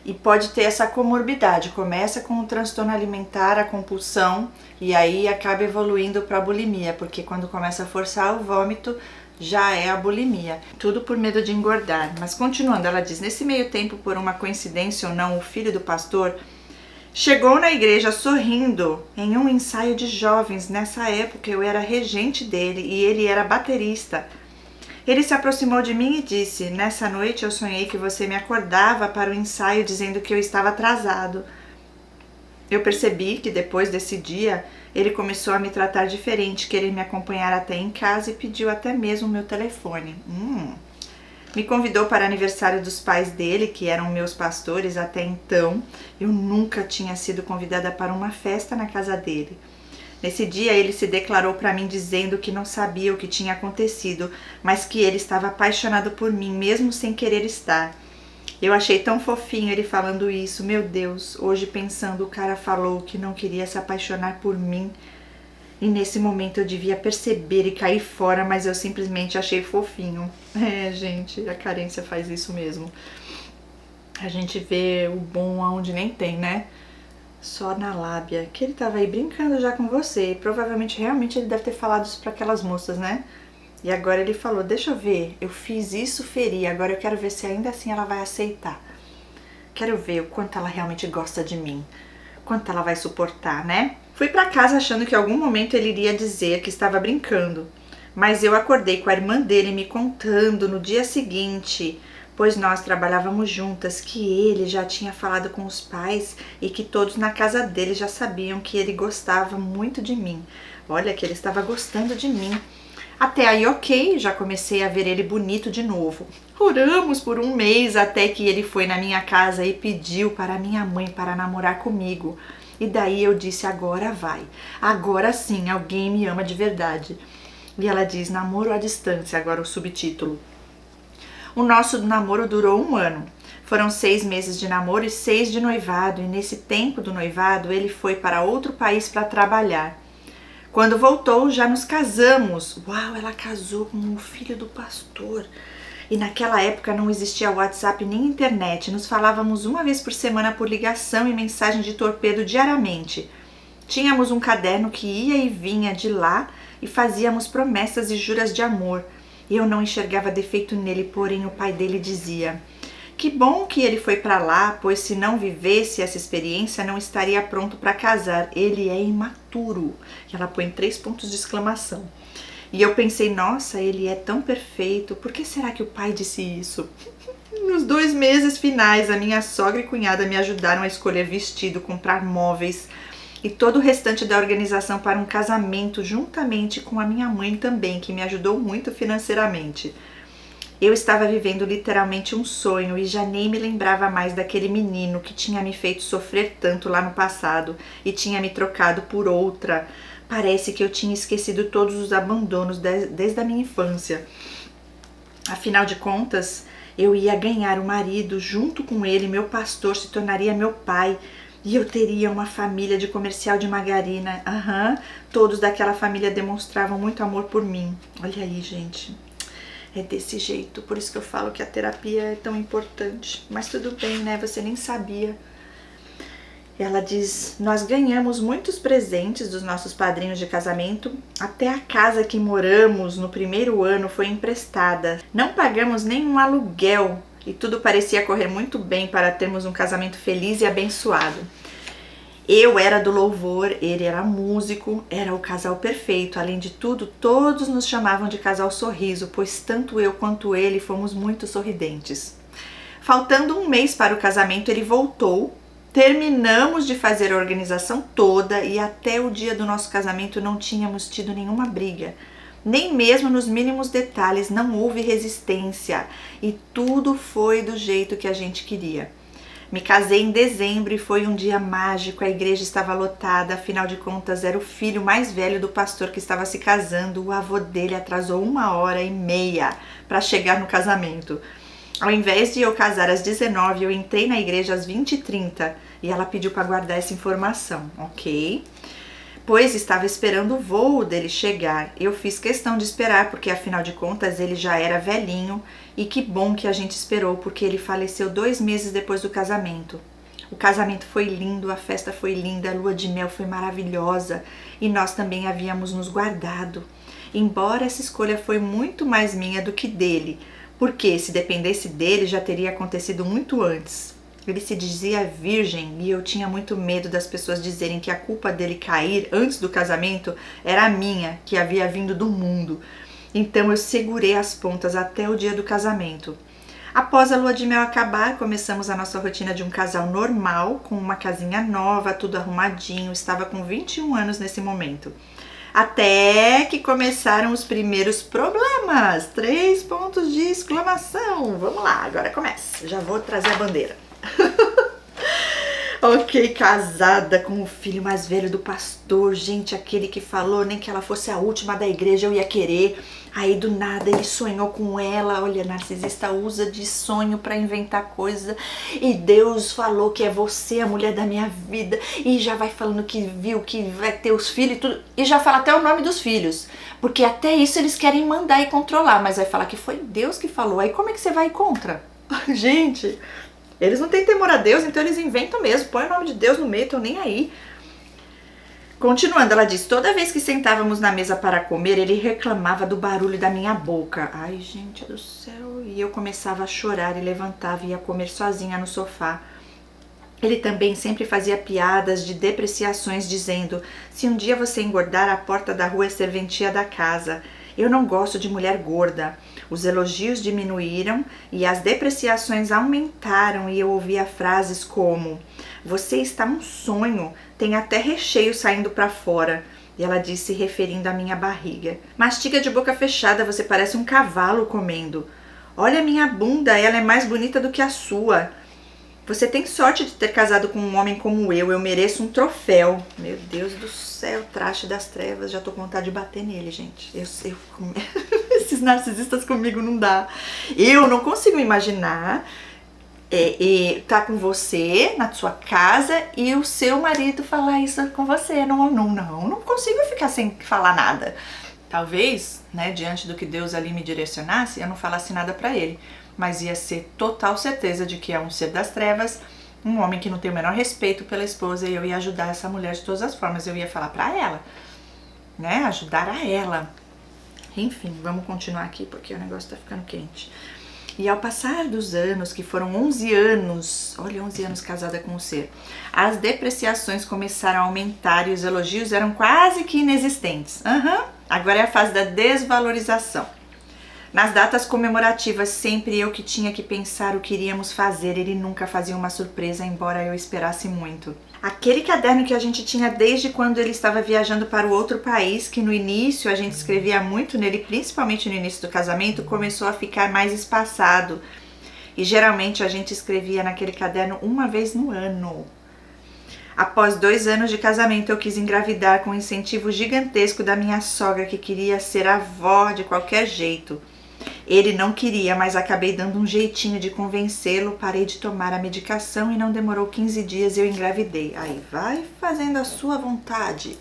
E pode ter essa comorbidade, começa com o transtorno alimentar, a compulsão, e aí acaba evoluindo para a bulimia, porque quando começa a forçar o vômito, já é a bulimia. Tudo por medo de engordar. Mas continuando, ela diz, nesse meio tempo, por uma coincidência ou não, o filho do pastor chegou na igreja sorrindo em um ensaio de jovens. Nessa época eu era regente dele e ele era baterista. Ele se aproximou de mim e disse, nessa noite eu sonhei que você me acordava para o ensaio dizendo que eu estava atrasado. Eu percebi que depois desse dia ele começou a me tratar diferente, querer me acompanhar até em casa e pediu até mesmo o meu telefone. Me convidou para o aniversário dos pais dele, que eram meus pastores até então. Eu nunca tinha sido convidada para uma festa na casa dele. Nesse dia ele se declarou para mim dizendo que não sabia o que tinha acontecido, mas que ele estava apaixonado por mim, mesmo sem querer estar. Eu achei tão fofinho ele falando isso. Meu Deus, hoje pensando, o cara falou que não queria se apaixonar por mim. E nesse momento eu devia perceber e cair fora, mas eu simplesmente achei fofinho. Gente, a carência faz isso mesmo. A gente vê o bom aonde nem tem, né? Só na lábia. Que ele tava aí brincando já com você. E provavelmente, realmente, ele deve ter falado isso para aquelas moças, né? E agora ele falou, deixa eu ver, eu fiz isso, feri, agora eu quero ver se ainda assim ela vai aceitar. Quero ver o quanto ela realmente gosta de mim, quanto ela vai suportar, né? Fui pra casa achando que em algum momento ele iria dizer que estava brincando, mas eu acordei com a irmã dele me contando no dia seguinte, pois nós trabalhávamos juntas, que ele já tinha falado com os pais e que todos na casa dele já sabiam que ele gostava muito de mim. Olha, que ele estava gostando de mim. Até aí, ok, já comecei a ver ele bonito de novo. Oramos por 1 mês até que ele foi na minha casa e pediu para minha mãe para namorar comigo. E daí eu disse, agora vai. Agora sim, alguém me ama de verdade. E ela diz, namoro à distância, agora o subtítulo. O nosso namoro durou 1 ano. Foram 6 meses de namoro e 6 de noivado. E nesse tempo do noivado, ele foi para outro país para trabalhar. Quando voltou, já nos casamos. Uau, ela casou com o filho do pastor. E naquela época não existia WhatsApp nem internet. Nos falávamos 1 vez por semana por ligação e mensagem de torpedo diariamente. Tínhamos um caderno que ia e vinha de lá e fazíamos promessas e juras de amor. Eu não enxergava defeito nele, porém o pai dele dizia... Que bom que ele foi para lá, pois se não vivesse essa experiência, não estaria pronto para casar. Ele é imaturo. E ela põe 3 pontos de exclamação. E eu pensei, nossa, ele é tão perfeito. Por que será que o pai disse isso? Nos 2 meses finais, a minha sogra e cunhada me ajudaram a escolher vestido, comprar móveis e todo o restante da organização para um casamento, juntamente com a minha mãe também, que me ajudou muito financeiramente. Eu estava vivendo literalmente um sonho e já nem me lembrava mais daquele menino que tinha me feito sofrer tanto lá no passado e tinha me trocado por outra. Parece que eu tinha esquecido todos os abandonos desde a minha infância. Afinal de contas, eu ia ganhar um marido, junto com ele, meu pastor se tornaria meu pai e eu teria uma família de comercial de margarina. Todos daquela família demonstravam muito amor por mim. Olha aí, gente. É desse jeito, por isso que eu falo que a terapia é tão importante. Mas tudo bem, né? Você nem sabia. Ela diz: nós ganhamos muitos presentes dos nossos padrinhos de casamento, até a casa que moramos no primeiro ano foi emprestada. Não pagamos nenhum aluguel e tudo parecia correr muito bem para termos um casamento feliz e abençoado. Eu era do louvor, ele era músico, era o casal perfeito. Além de tudo, todos nos chamavam de casal sorriso, pois tanto eu quanto ele fomos muito sorridentes. Faltando um mês para o casamento, ele voltou. Terminamos de fazer a organização toda e até o dia do nosso casamento não tínhamos tido nenhuma briga. Nem mesmo nos mínimos detalhes não houve resistência e tudo foi do jeito que a gente queria. Me casei em dezembro e foi um dia mágico, a igreja estava lotada, afinal de contas era o filho mais velho do pastor que estava se casando, o avô dele atrasou 1h30 para chegar no casamento. Ao invés de eu casar às 19h, eu entrei na igreja às 20h30 e ela pediu para guardar essa informação, ok? Pois estava esperando o voo dele chegar. Eu fiz questão de esperar, porque afinal de contas ele já era velhinho e que bom que a gente esperou, porque ele faleceu 2 meses depois do casamento. O casamento foi lindo, a festa foi linda, a lua de mel foi maravilhosa e nós também havíamos nos guardado. Embora essa escolha foi muito mais minha do que dele, porque se dependesse dele já teria acontecido muito antes. Ele se dizia virgem e eu tinha muito medo das pessoas dizerem que a culpa dele cair antes do casamento era minha, que havia vindo do mundo. Então eu segurei as pontas até o dia do casamento. Após a lua de mel acabar, começamos a nossa rotina de um casal normal, com uma casinha nova, tudo arrumadinho. Estava com 21 anos nesse momento. Até que começaram os primeiros problemas. 3 pontos de exclamação. Vamos lá, agora começa. Já vou trazer a bandeira. Ok, casada com o filho mais velho do pastor, gente, aquele que falou nem que ela fosse a última da igreja eu ia querer. Aí do nada ele sonhou com ela. Olha, narcisista usa de sonho para inventar coisa. E Deus falou que é você a mulher da minha vida. E já vai falando que viu que vai ter os filhos e tudo. E já fala até o nome dos filhos. Porque até isso eles querem mandar e controlar. Mas vai falar que foi Deus que falou. Aí como é que você vai contra? Gente, eles não têm temor a Deus, então eles inventam mesmo. Põe o nome de Deus no meio, estão nem aí. Continuando, ela diz: toda vez que sentávamos na mesa para comer, ele reclamava do barulho da minha boca. Ai, gente do céu. E eu começava a chorar e levantava e ia comer sozinha no sofá. Ele também sempre fazia piadas de depreciações, dizendo: se um dia você engordar, a porta da rua é serventia da casa. Eu não gosto de mulher gorda. Os elogios diminuíram e as depreciações aumentaram e eu ouvia frases como: você está um sonho, tem até recheio saindo para fora. E ela disse, referindo à minha barriga: mastiga de boca fechada, você parece um cavalo comendo. Olha a minha bunda, ela é mais bonita do que a sua. Você tem sorte de ter casado com um homem como eu mereço um troféu. Meu Deus do céu, traste das trevas, já tô com vontade de bater nele, gente. Esses narcisistas comigo não dá. Eu não consigo imaginar tá com você na sua casa e o seu marido falar isso com você. Não consigo ficar sem falar nada. Talvez, né, diante do que Deus ali me direcionasse, eu não falasse nada pra ele. Mas ia ser total certeza de que é um ser das trevas, um homem que não tem o menor respeito pela esposa, e eu ia ajudar essa mulher de todas as formas. Eu ia falar pra ela, né, ajudar a ela. Enfim, vamos continuar aqui porque o negócio tá ficando quente. E ao passar dos anos, que foram 11 anos, olha, 11 anos casada com o ser, as depreciações começaram a aumentar e os elogios eram quase que inexistentes. Agora é a fase da desvalorização. Nas datas comemorativas, sempre eu que tinha que pensar o que iríamos fazer, ele nunca fazia uma surpresa, embora eu esperasse muito. Aquele caderno que a gente tinha desde quando ele estava viajando para o outro país, que no início a gente escrevia muito nele, principalmente no início do casamento, começou a ficar mais espaçado. E geralmente a gente escrevia naquele caderno uma vez no ano. Após 2 anos de casamento, eu quis engravidar com um incentivo gigantesco da minha sogra, que queria ser avó de qualquer jeito. Ele não queria, mas acabei dando um jeitinho de convencê-lo, parei de tomar a medicação e não demorou 15 dias e eu engravidei. Aí vai fazendo a sua vontade.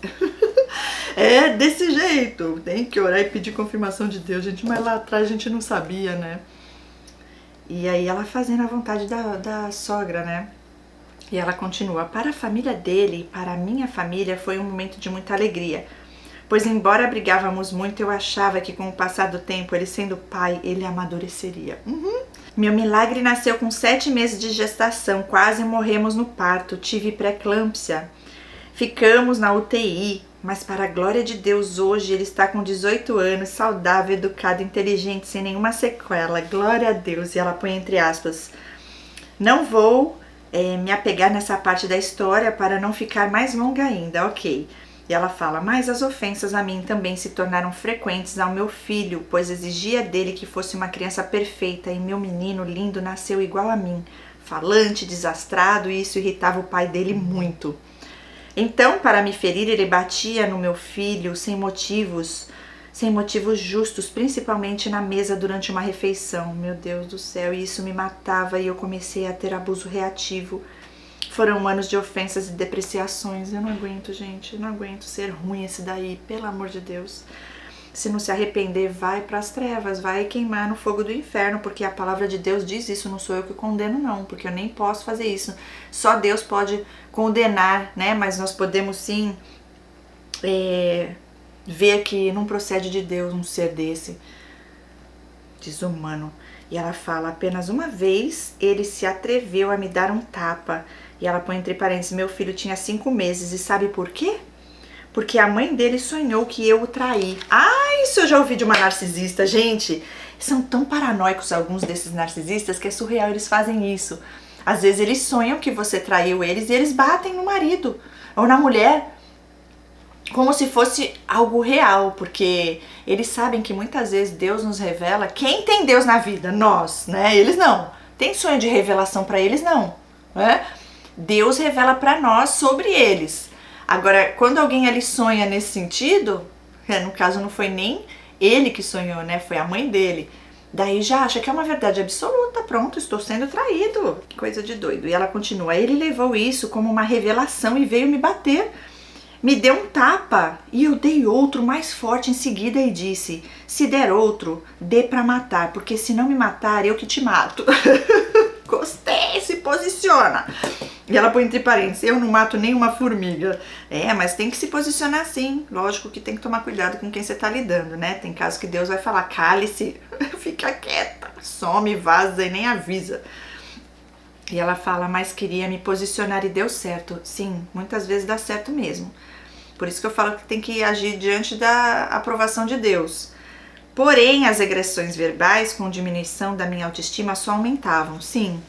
É desse jeito, tem que orar e pedir confirmação de Deus, gente, mas lá atrás a gente não sabia, né? E aí ela fazendo a vontade da sogra, né? E ela continua: para a família dele e para a minha família foi um momento de muita alegria, pois embora brigávamos muito, eu achava que com o passar do tempo, ele sendo pai, ele amadureceria. Meu milagre nasceu com 7 meses de gestação, quase morremos no parto, tive pré-eclâmpsia, ficamos na UTI, mas para a glória de Deus, hoje ele está com 18 anos, saudável, educado, inteligente, sem nenhuma sequela, glória a Deus. E ela põe entre aspas: não vou me apegar nessa parte da história para não ficar mais longa ainda, ok. E ela fala: mas as ofensas a mim também se tornaram frequentes ao meu filho, pois exigia dele que fosse uma criança perfeita, e meu menino lindo nasceu igual a mim, falante, desastrado, e isso irritava o pai dele muito. Então, para me ferir, ele batia no meu filho sem motivos justos, principalmente na mesa durante uma refeição. Meu Deus do céu, e isso me matava e eu comecei a ter abuso reativo. Foram anos de ofensas e depreciações. Eu não aguento, gente, eu não aguento ser ruim esse daí, pelo amor de Deus. Se não se arrepender, vai para as trevas, vai queimar no fogo do inferno, porque a palavra de Deus diz isso, não sou eu que condeno não, porque eu nem posso fazer isso. Só Deus pode condenar, né? Mas nós podemos sim ver que não procede de Deus um ser desse, desumano. E ela fala: apenas uma vez ele se atreveu a me dar um tapa. E ela põe entre parênteses: meu filho tinha 5 meses, e sabe por quê? Porque a mãe dele sonhou que eu o traí. Isso eu já ouvi de uma narcisista. Gente, são tão paranoicos alguns desses narcisistas que é surreal, eles fazem isso. Às vezes eles sonham que você traiu eles e eles batem no marido ou na mulher, como se fosse algo real, porque eles sabem que muitas vezes Deus nos revela. Quem tem Deus na vida? Nós, né? Eles não. Tem sonho de revelação para eles? Não, né? Deus revela para nós sobre eles. Agora, quando alguém ali sonha nesse sentido, no caso não foi nem ele que sonhou, né? Foi a mãe dele. Daí já acha que é uma verdade absoluta. Pronto, estou sendo traído. Que coisa de doido. E ela continua: ele levou isso como uma revelação e veio me bater. Me deu um tapa e eu dei outro mais forte em seguida e disse: se der outro, dê pra matar, porque se não me matar, eu que te mato. Gostei, se posiciona. E ela põe entre parênteses: eu não mato nenhuma formiga. Mas tem que se posicionar sim. Lógico que tem que tomar cuidado com quem você tá lidando, né? Tem casos que Deus vai falar: cale-se, fica quieta, some, vaza e nem avisa. E ela fala: mas queria me posicionar e deu certo. Sim, muitas vezes dá certo mesmo. Por isso que eu falo que tem que agir diante da aprovação de Deus. Porém, as agressões verbais, com diminuição da minha autoestima, só aumentavam. Sim,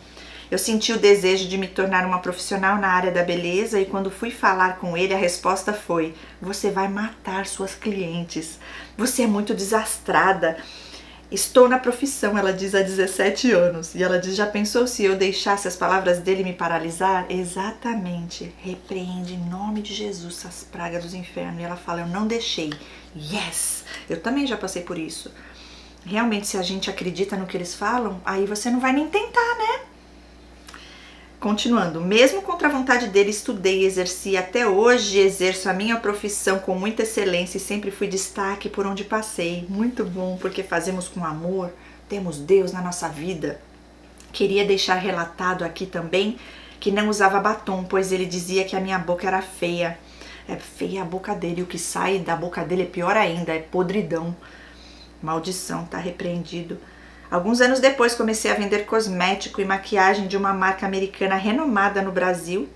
eu senti o desejo de me tornar uma profissional na área da beleza, e quando fui falar com ele, a resposta foi: você vai matar suas clientes. Você é muito desastrada. Estou na profissão, ela diz, há 17 anos. E ela diz: já pensou se eu deixasse as palavras dele me paralisar? Exatamente. Repreende em nome de Jesus essas pragas dos infernos. E ela fala: eu não deixei. Yes! Eu também já passei por isso. Realmente, se a gente acredita no que eles falam, aí você não vai nem tentar, né? Continuando: mesmo contra a vontade dele, estudei e exerci. Até hoje exerço a minha profissão com muita excelência e sempre fui destaque por onde passei. Muito bom, porque fazemos com amor, temos Deus na nossa vida. Queria deixar relatado aqui também que não usava batom, pois ele dizia que a minha boca era feia. É feia a boca dele, o que sai da boca dele é pior ainda, é podridão. Maldição, tá repreendido. Alguns anos depois comecei a vender cosmético e maquiagem de uma marca americana renomada no Brasil.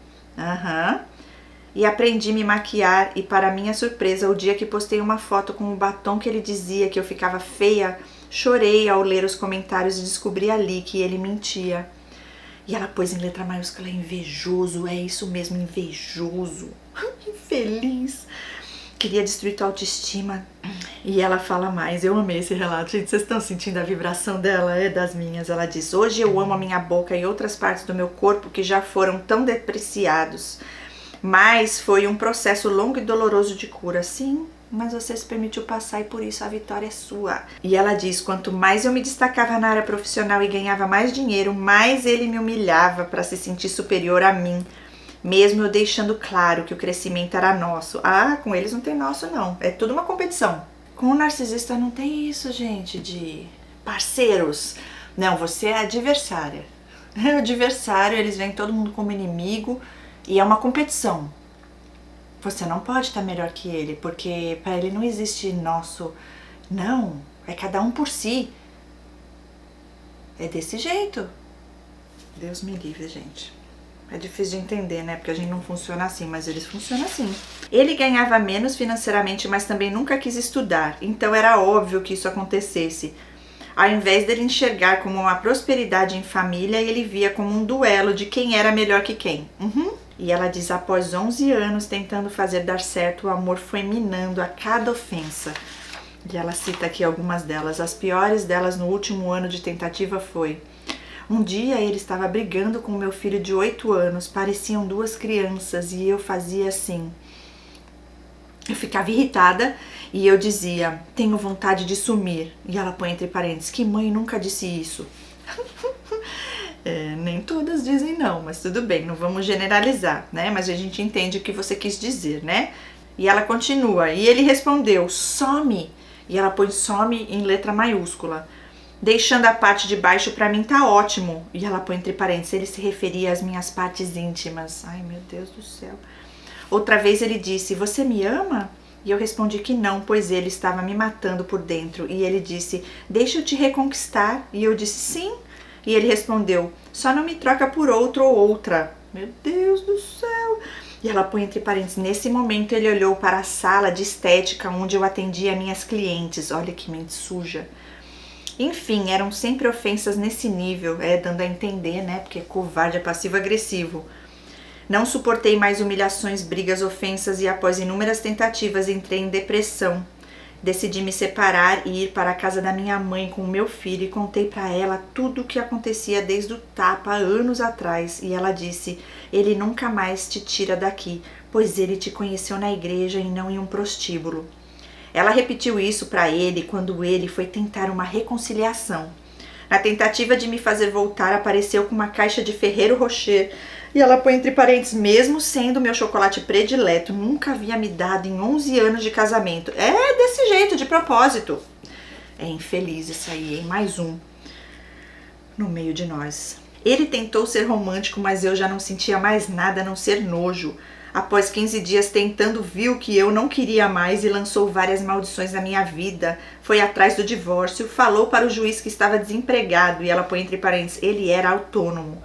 E aprendi a me maquiar, e para minha surpresa, o dia que postei uma foto com o batom que ele dizia que eu ficava feia, chorei ao ler os comentários e descobri ali que ele mentia. E ela pôs em letra maiúscula: invejoso, é isso mesmo, invejoso, infeliz. Queria destruir tua autoestima. E ela fala mais, eu amei esse relato. Gente, vocês estão sentindo a vibração dela? É das minhas. Ela diz: hoje eu amo a minha boca e outras partes do meu corpo que já foram tão depreciados. Mas foi um processo longo e doloroso de cura. Sim, mas você se permitiu passar e por isso a vitória é sua. E ela diz: quanto mais eu me destacava na área profissional e ganhava mais dinheiro, mais ele me humilhava para se sentir superior a mim. Mesmo eu deixando claro que o crescimento era nosso. Com eles não tem nosso não, é tudo uma competição. Com o narcisista não tem isso, gente, de parceiros. Não, você é adversária. É o adversário, eles veem todo mundo como inimigo e é uma competição. Você não pode estar melhor que ele, porque para ele não existe nosso. Não, é cada um por si. É desse jeito. Deus me livre, gente. É difícil de entender, né? Porque a gente não funciona assim, mas eles funcionam assim. Ele ganhava menos financeiramente, mas também nunca quis estudar. Então era óbvio que isso acontecesse. Ao invés dele enxergar como uma prosperidade em família, ele via como um duelo de quem era melhor que quem. E ela diz, após 11 anos tentando fazer dar certo, o amor foi minando a cada ofensa. E ela cita aqui algumas delas. As piores delas no último ano de tentativa foi: um dia ele estava brigando com meu filho de 8 anos, pareciam duas crianças, e eu fazia assim. Eu ficava irritada e eu dizia, tenho vontade de sumir. E ela põe entre parênteses, que mãe nunca disse isso? Nem todas dizem não, mas tudo bem, não vamos generalizar, né? Mas a gente entende o que você quis dizer, né? E ela continua, e ele respondeu, some. E ela põe some em letra maiúscula. Deixando a parte de baixo, pra mim tá ótimo. E ela põe entre parênteses, ele se referia às minhas partes íntimas. Ai, meu Deus do céu. Outra vez ele disse, você me ama? E eu respondi que não, pois ele estava me matando por dentro. E ele disse, deixa eu te reconquistar. E eu disse, sim. E ele respondeu, só não me troca por outro ou outra. Meu Deus do céu. E ela põe entre parênteses, nesse momento ele olhou para a sala de estética onde eu atendia minhas clientes. Olha que mente suja. Enfim, eram sempre ofensas nesse nível, dando a entender, né, porque covarde é passivo-agressivo. Não suportei mais humilhações, brigas, ofensas e após inúmeras tentativas entrei em depressão. Decidi me separar e ir para a casa da minha mãe com o meu filho e contei para ela tudo o que acontecia desde o tapa anos atrás e ela disse, ele nunca mais te tira daqui, pois ele te conheceu na igreja e não em um prostíbulo. Ela repetiu isso para ele quando ele foi tentar uma reconciliação. Na tentativa de me fazer voltar, apareceu com uma caixa de Ferrero Rocher e ela põe entre parênteses, mesmo sendo meu chocolate predileto, nunca havia me dado em 11 anos de casamento. É desse jeito, de propósito. É infeliz isso aí, hein? Mais um no meio de nós. Ele tentou ser romântico, mas eu já não sentia mais nada a não ser nojo. Após 15 dias tentando, viu que eu não queria mais e lançou várias maldições na minha vida. Foi atrás do divórcio, falou para o juiz que estava desempregado, e ela põe entre parênteses, ele era autônomo,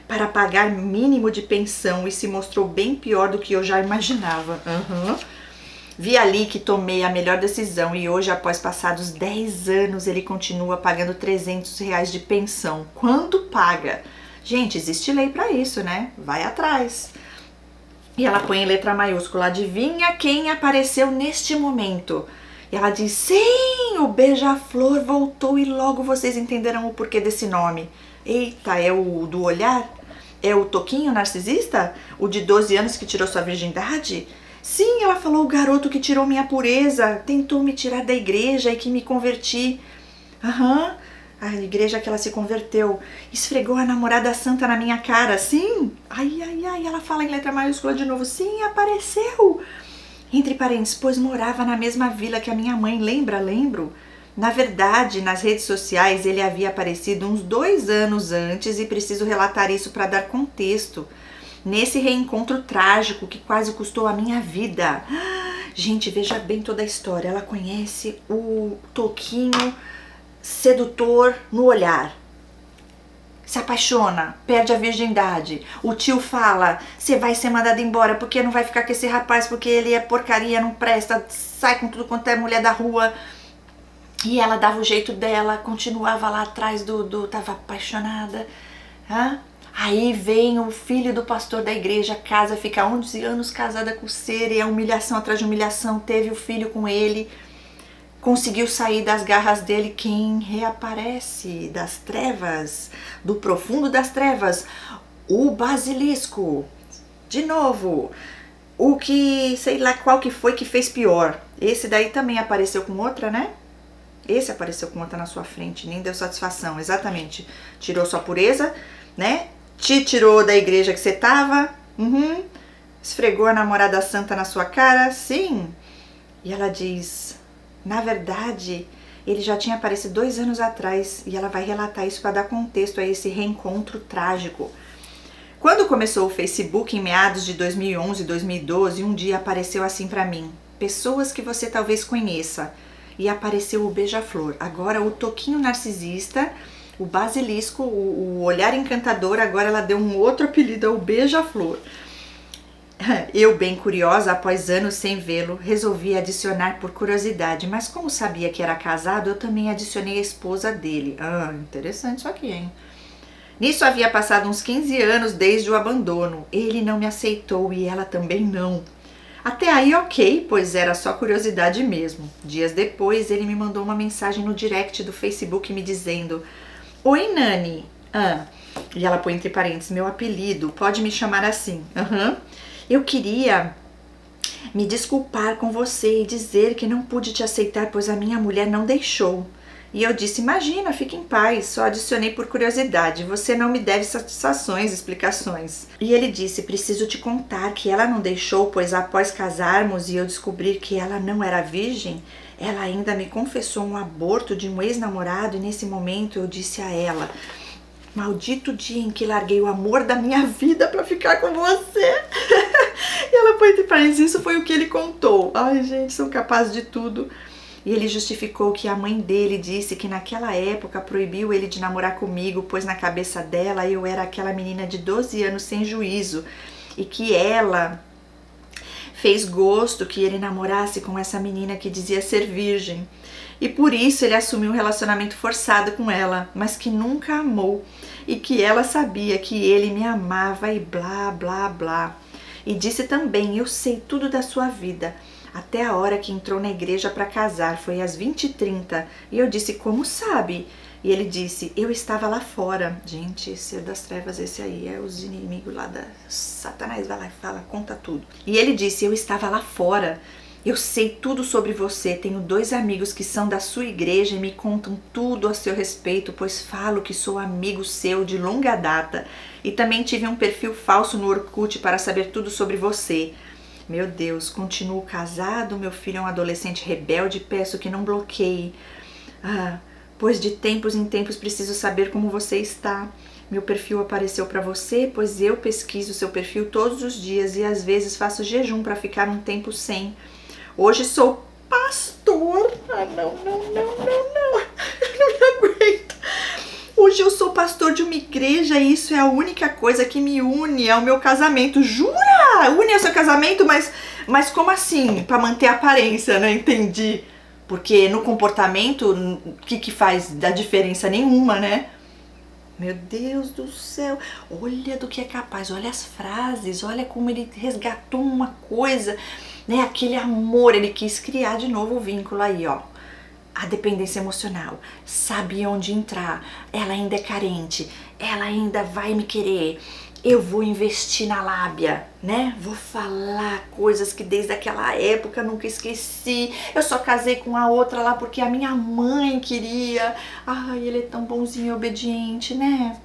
para pagar mínimo de pensão e se mostrou bem pior do que eu já imaginava. Vi ali que tomei a melhor decisão e hoje, após passados 10 anos, ele continua pagando R$300 de pensão. Quando paga? Gente, existe lei para isso, né? Vai atrás. E ela põe em letra maiúscula, adivinha quem apareceu neste momento? E ela diz, sim, o beija-flor voltou e logo vocês entenderão o porquê desse nome. Eita, é o do olhar? É o Toquinho narcisista? O de 12 anos que tirou sua virgindade? Sim, ela falou, o garoto que tirou minha pureza, tentou me tirar da igreja e que me converti. A igreja que ela se converteu, esfregou a namorada santa na minha cara, sim, ela fala em letra maiúscula de novo, sim, apareceu, entre parênteses, pois morava na mesma vila que a minha mãe, lembro, na verdade, nas redes sociais ele havia aparecido uns 2 anos antes e preciso relatar isso para dar contexto, nesse reencontro trágico que quase custou a minha vida. Gente, veja bem toda a história, ela conhece o Toquinho sedutor no olhar, se apaixona, perde a virgindade, o tio fala, você vai ser mandada embora porque não vai ficar com esse rapaz porque ele é porcaria, não presta, sai com tudo quanto é mulher da rua, e ela dava o jeito dela, continuava lá atrás tava apaixonada, aí vem o filho do pastor da igreja, casa, fica 11 anos casada com o ser, e é humilhação atrás de humilhação, teve o filho com ele, conseguiu sair das garras dele, quem reaparece das trevas, do profundo das trevas, o basilisco, de novo, o que, sei lá qual que foi que fez pior, esse daí também apareceu com outra, né? Esse apareceu com outra na sua frente, nem deu satisfação, exatamente, tirou sua pureza, né? Te tirou da igreja que você tava, esfregou a namorada santa na sua cara, sim, e ela diz, na verdade, Ele já tinha aparecido 2 anos atrás e ela vai relatar isso para dar contexto a esse reencontro trágico. Quando começou o Facebook em meados de 2011, 2012, um dia apareceu assim para mim: pessoas que você talvez conheça. E apareceu o beija-flor. Agora o toquinho narcisista, o basilisco, o olhar encantador, agora ela deu um outro apelido ao beija-flor. Eu, bem curiosa, após anos sem vê-lo, resolvi adicionar por curiosidade, mas como sabia que era casado, eu também adicionei a esposa dele. Interessante isso aqui, hein? Nisso havia passado uns 15 anos desde o abandono. Ele não me aceitou e ela também não. Até aí ok, pois era só curiosidade mesmo. Dias depois, ele me mandou uma mensagem no direct do Facebook me dizendo: oi, Nani. E ela põe entre parênteses, meu apelido, pode me chamar assim. Eu queria me desculpar com você e dizer que não pude te aceitar, pois a minha mulher não deixou. E eu disse: imagina, fique em paz, só adicionei por curiosidade, você não me deve satisfações, explicações. E ele disse: preciso te contar que ela não deixou, pois após casarmos e eu descobrir que ela não era virgem, ela ainda me confessou um aborto de um ex-namorado e nesse momento eu disse a ela: maldito dia em que larguei o amor da minha vida pra ficar com você. E ela põe entre parênteses, isso foi o que ele contou. Ai, gente, são capazes de tudo. E ele justificou que a mãe dele disse que naquela época proibiu ele de namorar comigo, pois na cabeça dela eu era aquela menina de 12 anos sem juízo e que ela fez gosto que ele namorasse com essa menina que dizia ser virgem. E por isso ele assumiu um relacionamento forçado com ela, mas que nunca amou e que ela sabia que ele me amava e blá, blá, blá. E disse também: eu sei tudo da sua vida. Até a hora que entrou na igreja para casar, foi às 20h30. E eu disse: como sabe? E ele disse: eu estava lá fora. Gente, ser das trevas esse aí, é os inimigos lá da Satanás, vai lá e fala, conta tudo. E ele disse: eu estava lá fora. Eu sei tudo sobre você, tenho 2 amigos que são da sua igreja e me contam tudo a seu respeito, pois falo que sou amigo seu de longa data. E também tive um perfil falso no Orkut para saber tudo sobre você. Meu Deus, continuo casado, meu filho é um adolescente rebelde, peço que não bloqueie. Pois de tempos em tempos preciso saber como você está. Meu perfil apareceu para você, pois eu pesquiso seu perfil todos os dias e às vezes faço jejum para ficar um tempo sem. Hoje sou pastor. Não me aguento. Hoje eu sou pastor de uma igreja e isso é a única coisa que me une ao meu casamento. Jura? Une ao seu casamento? Mas como assim? Para manter a aparência, né? Entendi. Porque no comportamento, o que faz da diferença nenhuma, né? Meu Deus do céu, olha do que é capaz, olha as frases, olha como ele resgatou uma coisa, né? Aquele amor, ele quis criar de novo o vínculo aí, ó. A dependência emocional, sabe onde entrar, ela ainda é carente, ela ainda vai me querer, eu vou investir na lábia, né? Vou falar coisas que desde aquela época nunca esqueci, eu só casei com a outra lá porque a minha mãe queria, ai, ele é tão bonzinho e obediente, né?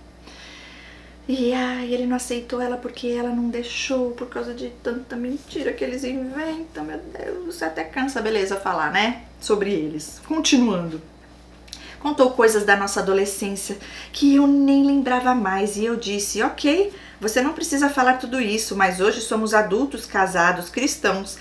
E ai, ele não aceitou ela porque ela não deixou, por causa de tanta mentira que eles inventam, meu Deus, você até cansa, beleza, falar, né? Sobre eles. Continuando. Contou coisas da nossa adolescência que eu nem lembrava mais e eu disse: ok, você não precisa falar tudo isso, mas hoje somos adultos, casados, cristãos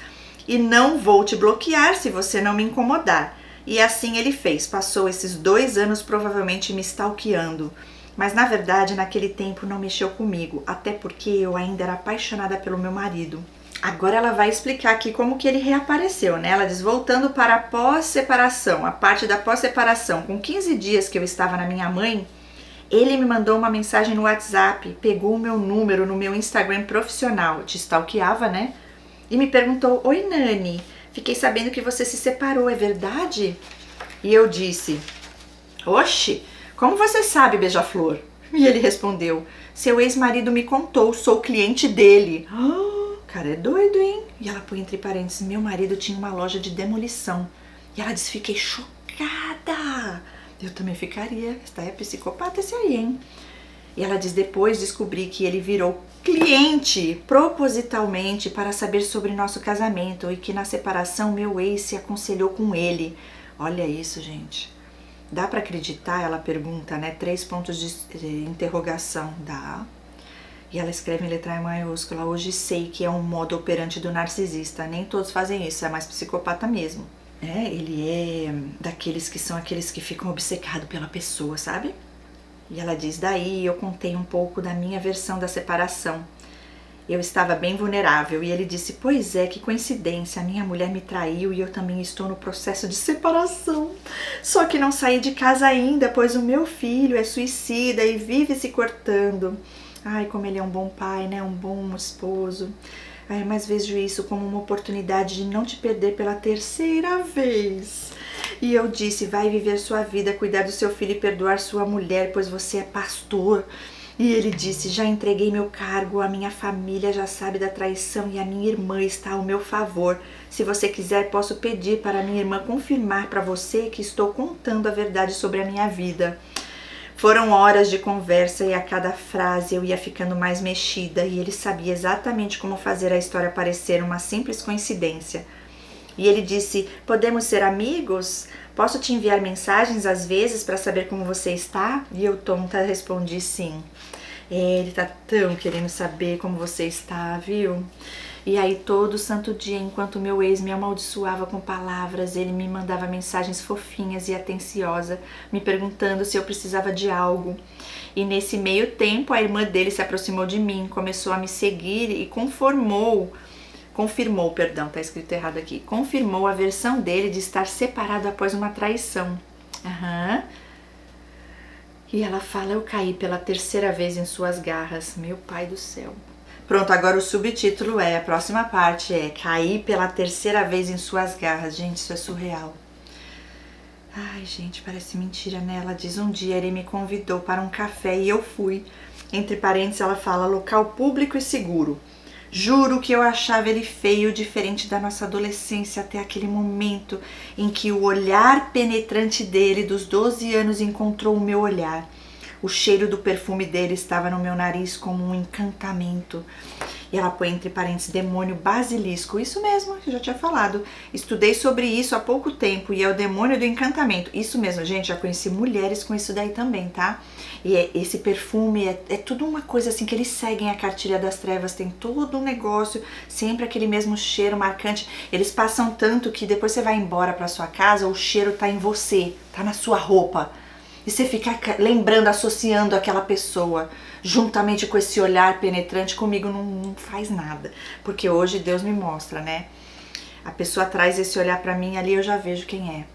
e não vou te bloquear se você não me incomodar. E assim ele fez, passou esses 2 anos provavelmente me stalkeando. Mas na verdade naquele tempo não mexeu comigo, até porque eu ainda era apaixonada pelo meu marido. Agora ela vai explicar aqui como que ele reapareceu, né? Ela diz: voltando para a pós-separação, a parte da pós-separação, com 15 dias que eu estava na minha mãe, ele me mandou uma mensagem no WhatsApp, pegou o meu número no meu Instagram profissional, te stalkeava, né? E me perguntou: oi, Nani, fiquei sabendo que você se separou, é verdade? E eu disse: oxe, como você sabe, beija-flor? E ele respondeu: seu ex-marido me contou, sou cliente dele. Cara, é doido, hein? E ela põe entre parênteses: meu marido tinha uma loja de demolição. E ela diz: fiquei chocada. Eu também ficaria. Esta é psicopata esse aí, hein? E ela diz: depois descobri que ele virou cliente propositalmente para saber sobre nosso casamento e que na separação meu ex se aconselhou com ele. Olha isso, gente. Dá pra acreditar? Ela pergunta, né? 3 pontos de interrogação. Dá. E ela escreve em letra maiúscula: hoje sei que é um modo operante do narcisista. Nem todos fazem isso, é mais psicopata mesmo. Ele é daqueles que são aqueles que ficam obcecados pela pessoa, sabe? E ela diz: daí eu contei um pouco da minha versão da separação. Eu estava bem vulnerável e ele disse: pois é, que coincidência, a minha mulher me traiu e eu também estou no processo de separação. Só que não saí de casa ainda, pois o meu filho é suicida e vive se cortando. Ai, como ele é um bom pai, né? Um bom esposo. Ai, mas vejo isso como uma oportunidade de não te perder pela 3ª vez. E eu disse: vai viver sua vida, cuidar do seu filho e perdoar sua mulher, pois você é pastor. E ele disse: já entreguei meu cargo, a minha família já sabe da traição e a minha irmã está ao meu favor. Se você quiser, posso pedir para a minha irmã confirmar para você que estou contando a verdade sobre a minha vida. Foram horas de conversa e a cada frase eu ia ficando mais mexida e ele sabia exatamente como fazer a história parecer uma simples coincidência. E ele disse: podemos ser amigos? Posso te enviar mensagens às vezes para saber como você está? E eu, tonta, respondi sim. Ele tá tão querendo saber como você está, viu? E aí todo santo dia, enquanto meu ex me amaldiçoava com palavras, ele me mandava mensagens fofinhas e atenciosa, me perguntando se eu precisava de algo. E nesse meio tempo, a irmã dele se aproximou de mim, começou a me seguir e confirmou, tá escrito errado aqui, confirmou a versão dele de estar separado após uma traição. E ela fala: eu caí pela 3ª vez em suas garras, meu pai do céu. Pronto, agora o subtítulo a próxima parte é: caí pela 3ª vez em suas garras. Gente, isso é surreal. Ai, gente, parece mentira, né? Ela diz: um dia ele me convidou para um café e eu fui. Entre parênteses, ela fala: local público e seguro. Juro que eu achava ele feio, diferente da nossa adolescência, até aquele momento em que o olhar penetrante dele dos 12 anos encontrou o meu olhar. O cheiro do perfume dele estava no meu nariz como um encantamento. E ela põe entre parênteses: demônio basilisco. Isso mesmo, eu já tinha falado. Estudei sobre isso há pouco tempo e é o demônio do encantamento. Isso mesmo, gente, já conheci mulheres com isso daí também, tá? E esse perfume é tudo uma coisa assim que eles seguem a cartilha das trevas, tem todo um negócio, sempre aquele mesmo cheiro marcante. Eles passam tanto que depois você vai embora pra sua casa, o cheiro tá em você, tá na sua roupa. E você fica lembrando, associando aquela pessoa, juntamente com esse olhar penetrante. Comigo não faz nada, porque hoje Deus me mostra, né? A pessoa traz esse olhar pra mim, ali eu já vejo quem é.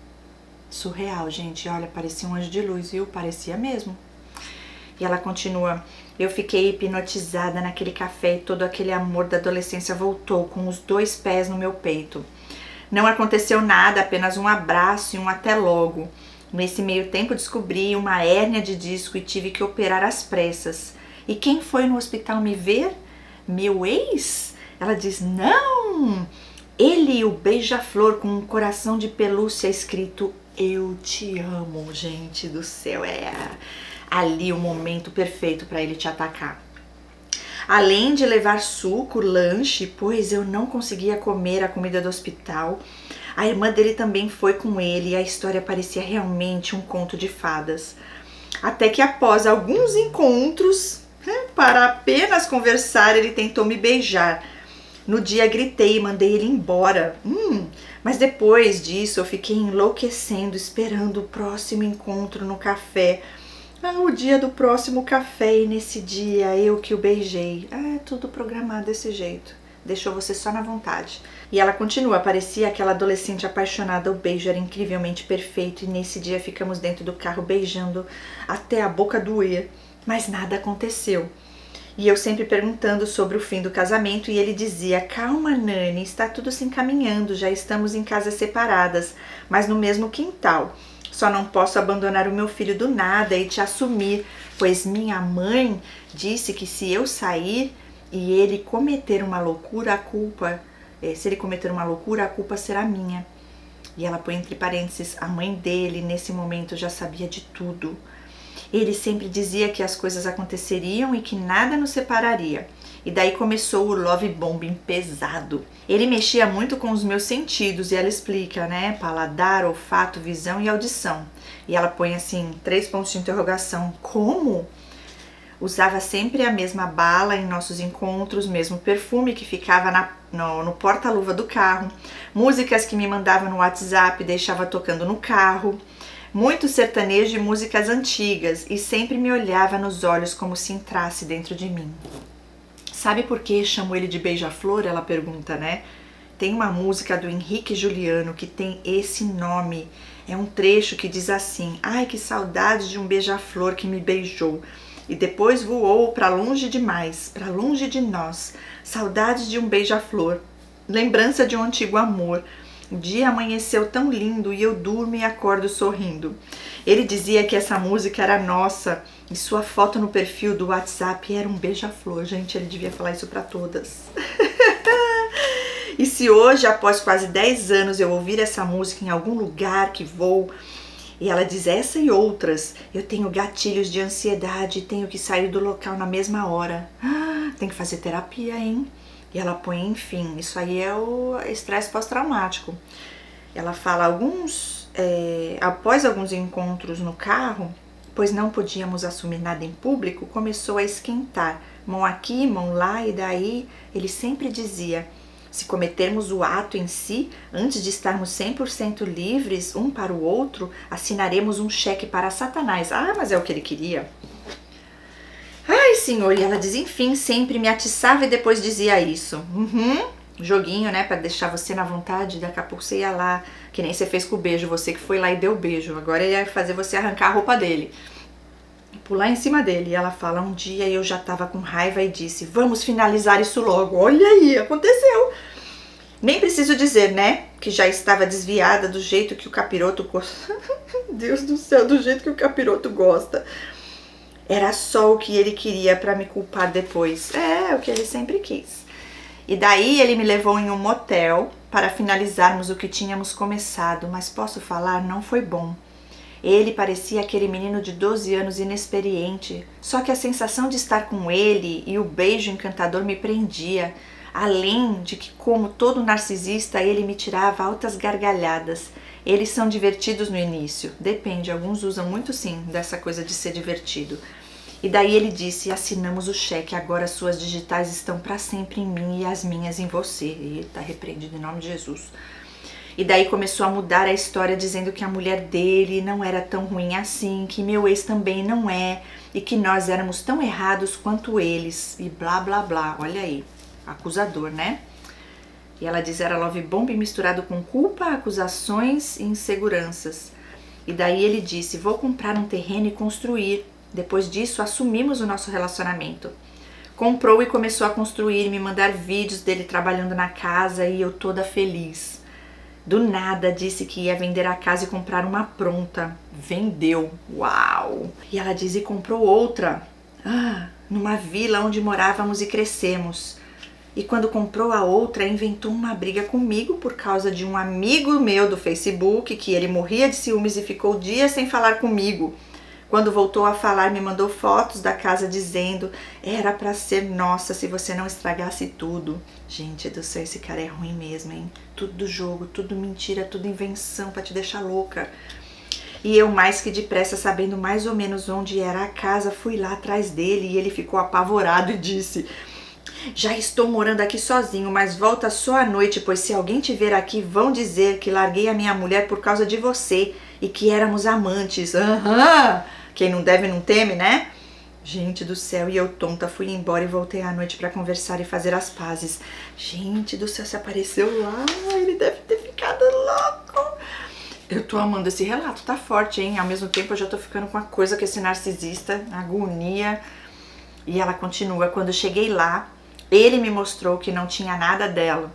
Surreal, gente. Olha, parecia um anjo de luz, viu? Parecia mesmo. E ela continua: eu fiquei hipnotizada naquele café e todo aquele amor da adolescência voltou com os 2 pés no meu peito. Não aconteceu nada, apenas um abraço e um até logo. Nesse meio tempo descobri uma hérnia de disco e tive que operar às pressas. E quem foi no hospital me ver? Meu ex? Ela diz: não! Ele, o beija-flor com um coração de pelúcia escrito eu te amo. Gente do céu, ali o momento perfeito para ele te atacar. Além de levar suco, lanche, pois eu não conseguia comer a comida do hospital, a irmã dele também foi com ele e a história parecia realmente um conto de fadas. Até que após alguns encontros, para apenas conversar, ele tentou me beijar. No dia gritei e mandei ele embora. Mas depois disso eu fiquei enlouquecendo, esperando o próximo encontro no café. O dia do próximo café, e nesse dia eu que o beijei. Tudo programado desse jeito. Deixou você só na vontade. E ela continua: parecia aquela adolescente apaixonada, o beijo era incrivelmente perfeito e nesse dia ficamos dentro do carro beijando até a boca doer. Mas nada aconteceu. E eu sempre perguntando sobre o fim do casamento e ele dizia: calma, Nani, está tudo se encaminhando, já estamos em casas separadas, mas no mesmo quintal. Só não posso abandonar o meu filho do nada e te assumir, pois minha mãe disse que se eu sair e ele cometer uma loucura, a culpa será minha. E ela põe entre parênteses: a mãe dele nesse momento já sabia de tudo. Ele sempre dizia que as coisas aconteceriam e que nada nos separaria. E daí começou o love bombing pesado. Ele mexia muito com os meus sentidos, e ela explica, né? Paladar, olfato, visão e audição. E ela põe assim, 3 pontos de interrogação. Como? Usava sempre a mesma bala em nossos encontros, mesmo perfume que ficava no porta-luva do carro, músicas que me mandava no WhatsApp e deixava tocando no carro, muito sertanejo e músicas antigas, e sempre me olhava nos olhos como se entrasse dentro de mim. Sabe por que chamo ele de beija-flor? Ela pergunta, né? Tem uma música do Henrique Juliano que tem esse nome. É um trecho que diz assim: ai, que saudade de um beija-flor que me beijou e depois voou para longe demais, para longe de nós. Saudade de um beija-flor, lembrança de um antigo amor. O dia amanheceu tão lindo e eu durmo e acordo sorrindo. Ele dizia que essa música era nossa e sua foto no perfil do WhatsApp era um beija-flor. Gente, ele devia falar isso para todas. E se hoje, após quase 10 anos, eu ouvir essa música em algum lugar que vou, e ela diz essa e outras, eu tenho gatilhos de ansiedade, tenho que sair do local na mesma hora. Tem que fazer terapia, hein? E ela põe, enfim, isso aí é o estresse pós-traumático. Ela fala, após alguns encontros no carro, pois não podíamos assumir nada em público, começou a esquentar. Mão aqui, mão lá, e daí ele sempre dizia: se cometermos o ato em si, antes de estarmos 100% livres um para o outro, assinaremos um cheque para Satanás. Ah, mas é o que ele queria. Ai, senhor, e ela diz, enfim, sempre me atiçava e depois dizia isso. Joguinho, né, para deixar você na vontade, daqui a pouco você ia lá, que nem você fez com o beijo, você que foi lá e deu o beijo. Agora ele ia fazer você arrancar a roupa dele, pular em cima dele. E ela fala, um dia eu já tava com raiva e disse, vamos finalizar isso logo. Olha aí, aconteceu. Nem preciso dizer, né, que já estava desviada do jeito que o capiroto gosta. Deus do céu, do jeito que o capiroto gosta. Era só o que ele queria para me culpar depois. É, o que ele sempre quis. E daí ele me levou em um motel para finalizarmos o que tínhamos começado, mas posso falar, não foi bom. Ele parecia aquele menino de 12 anos inexperiente, só que a sensação de estar com ele e o beijo encantador me prendia, além de que, como todo narcisista, ele me tirava altas gargalhadas. Eles são divertidos no início, depende, alguns usam muito sim dessa coisa de ser divertido. E daí ele disse, assinamos o cheque, agora suas digitais estão para sempre em mim e as minhas em você. Eita, repreendido em nome de Jesus. E daí começou a mudar a história, dizendo que a mulher dele não era tão ruim assim, que meu ex também não é, e que nós éramos tão errados quanto eles, e blá blá blá. Olha aí, acusador, né? E ela diz, era love bomb misturado com culpa, acusações e inseguranças. E daí ele disse, vou comprar um terreno e construir. Depois disso, assumimos o nosso relacionamento. Comprou e começou a construir, me mandar vídeos dele trabalhando na casa e eu toda feliz. Do nada disse que ia vender a casa e comprar uma pronta. Vendeu. Uau! E ela diz, e comprou outra. Numa vila onde morávamos e crescemos. E quando comprou a outra, inventou uma briga comigo por causa de um amigo meu do Facebook, que ele morria de ciúmes e ficou dias sem falar comigo. Quando voltou a falar, me mandou fotos da casa dizendo, era pra ser nossa se você não estragasse tudo. Gente do céu, esse cara é ruim mesmo, hein? Tudo jogo, tudo mentira, tudo invenção pra te deixar louca. E eu, mais que depressa, sabendo mais ou menos onde era a casa, fui lá atrás dele e ele ficou apavorado e disse, já estou morando aqui sozinho, mas volta só à noite, pois se alguém te ver aqui, vão dizer que larguei a minha mulher por causa de você e que éramos amantes. Quem não deve não teme, né? Gente do céu, e eu tonta fui embora e voltei à noite pra conversar e fazer as pazes. Gente do céu, se apareceu lá, ele deve ter ficado louco. Eu tô amando esse relato, tá forte, hein? Ao mesmo tempo eu já tô ficando com a coisa com esse narcisista, agonia. E ela continua, quando eu cheguei lá, ele me mostrou que não tinha nada dela.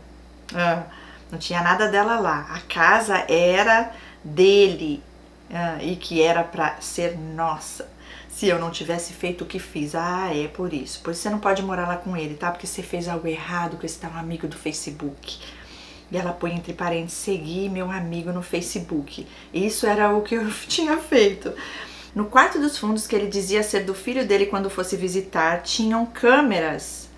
Não tinha nada dela lá. A casa era dele. E que era pra ser nossa, se eu não tivesse feito o que fiz. É por isso. Pois você não pode morar lá com ele, tá? Porque você fez algo errado com esse tal amigo do Facebook. E ela põe entre parênteses, segui meu amigo no Facebook. Isso era o que eu tinha feito. No quarto dos fundos, que ele dizia ser do filho dele quando fosse visitar, tinham câmeras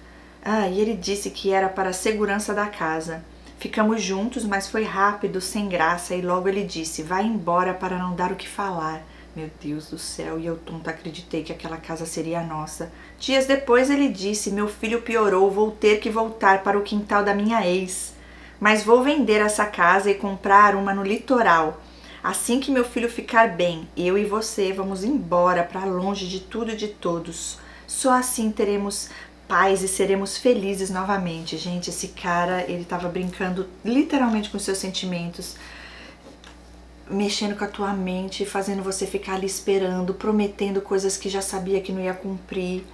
Ah, e ele disse que era para a segurança da casa. Ficamos juntos, mas foi rápido, sem graça, e logo ele disse, vai embora para não dar o que falar. Meu Deus do céu, e eu tonta acreditei que aquela casa seria nossa. Dias depois ele disse, meu filho piorou, vou ter que voltar para o quintal da minha ex. Mas vou vender essa casa e comprar uma no litoral. Assim que meu filho ficar bem, eu e você vamos embora para longe de tudo e de todos. Só assim teremos paz e seremos felizes novamente. Gente, esse cara, ele tava brincando literalmente com seus sentimentos, mexendo com a tua mente, fazendo você ficar ali esperando, prometendo coisas que já sabia que não ia cumprir,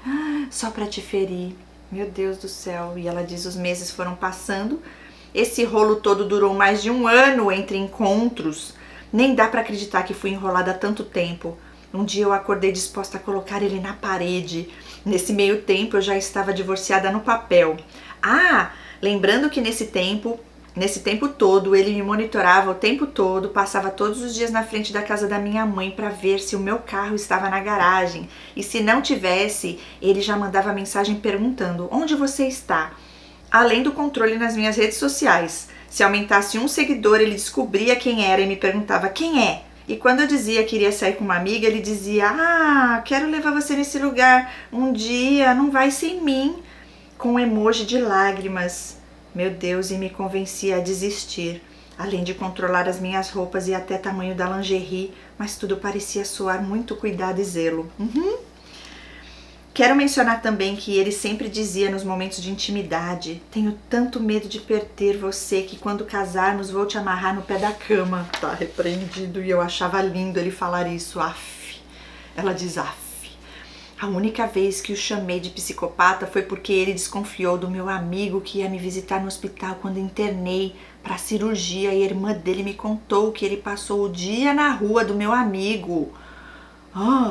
só pra te ferir. Meu Deus do céu. E ela diz, os meses foram passando, esse rolo todo durou mais de 1 ano entre encontros. Nem dá pra acreditar que fui enrolada há tanto tempo. Um dia eu acordei disposta a colocar ele na parede. Nesse meio tempo eu já estava divorciada no papel. Ah, lembrando que nesse tempo todo ele me monitorava o tempo todo, passava todos os dias na frente da casa da minha mãe para ver se o meu carro estava na garagem. E se não tivesse, ele já mandava mensagem perguntando, onde você está? Além do controle nas minhas redes sociais. Se aumentasse um seguidor, ele descobria quem era e me perguntava, quem é? E quando eu dizia que iria sair com uma amiga, ele dizia, quero levar você nesse lugar um dia, não vai sem mim, com um emoji de lágrimas. Meu Deus, e me convencia a desistir, além de controlar as minhas roupas e até tamanho da lingerie, mas tudo parecia soar muito cuidado e zelo. Quero mencionar também que ele sempre dizia nos momentos de intimidade, tenho tanto medo de perder você que quando casarmos vou te amarrar no pé da cama. Tá repreendido, e eu achava lindo ele falar isso. Aff. Ela diz aff. A única vez que o chamei de psicopata foi porque ele desconfiou do meu amigo que ia me visitar no hospital quando internei para cirurgia e a irmã dele me contou que ele passou o dia na rua do meu amigo.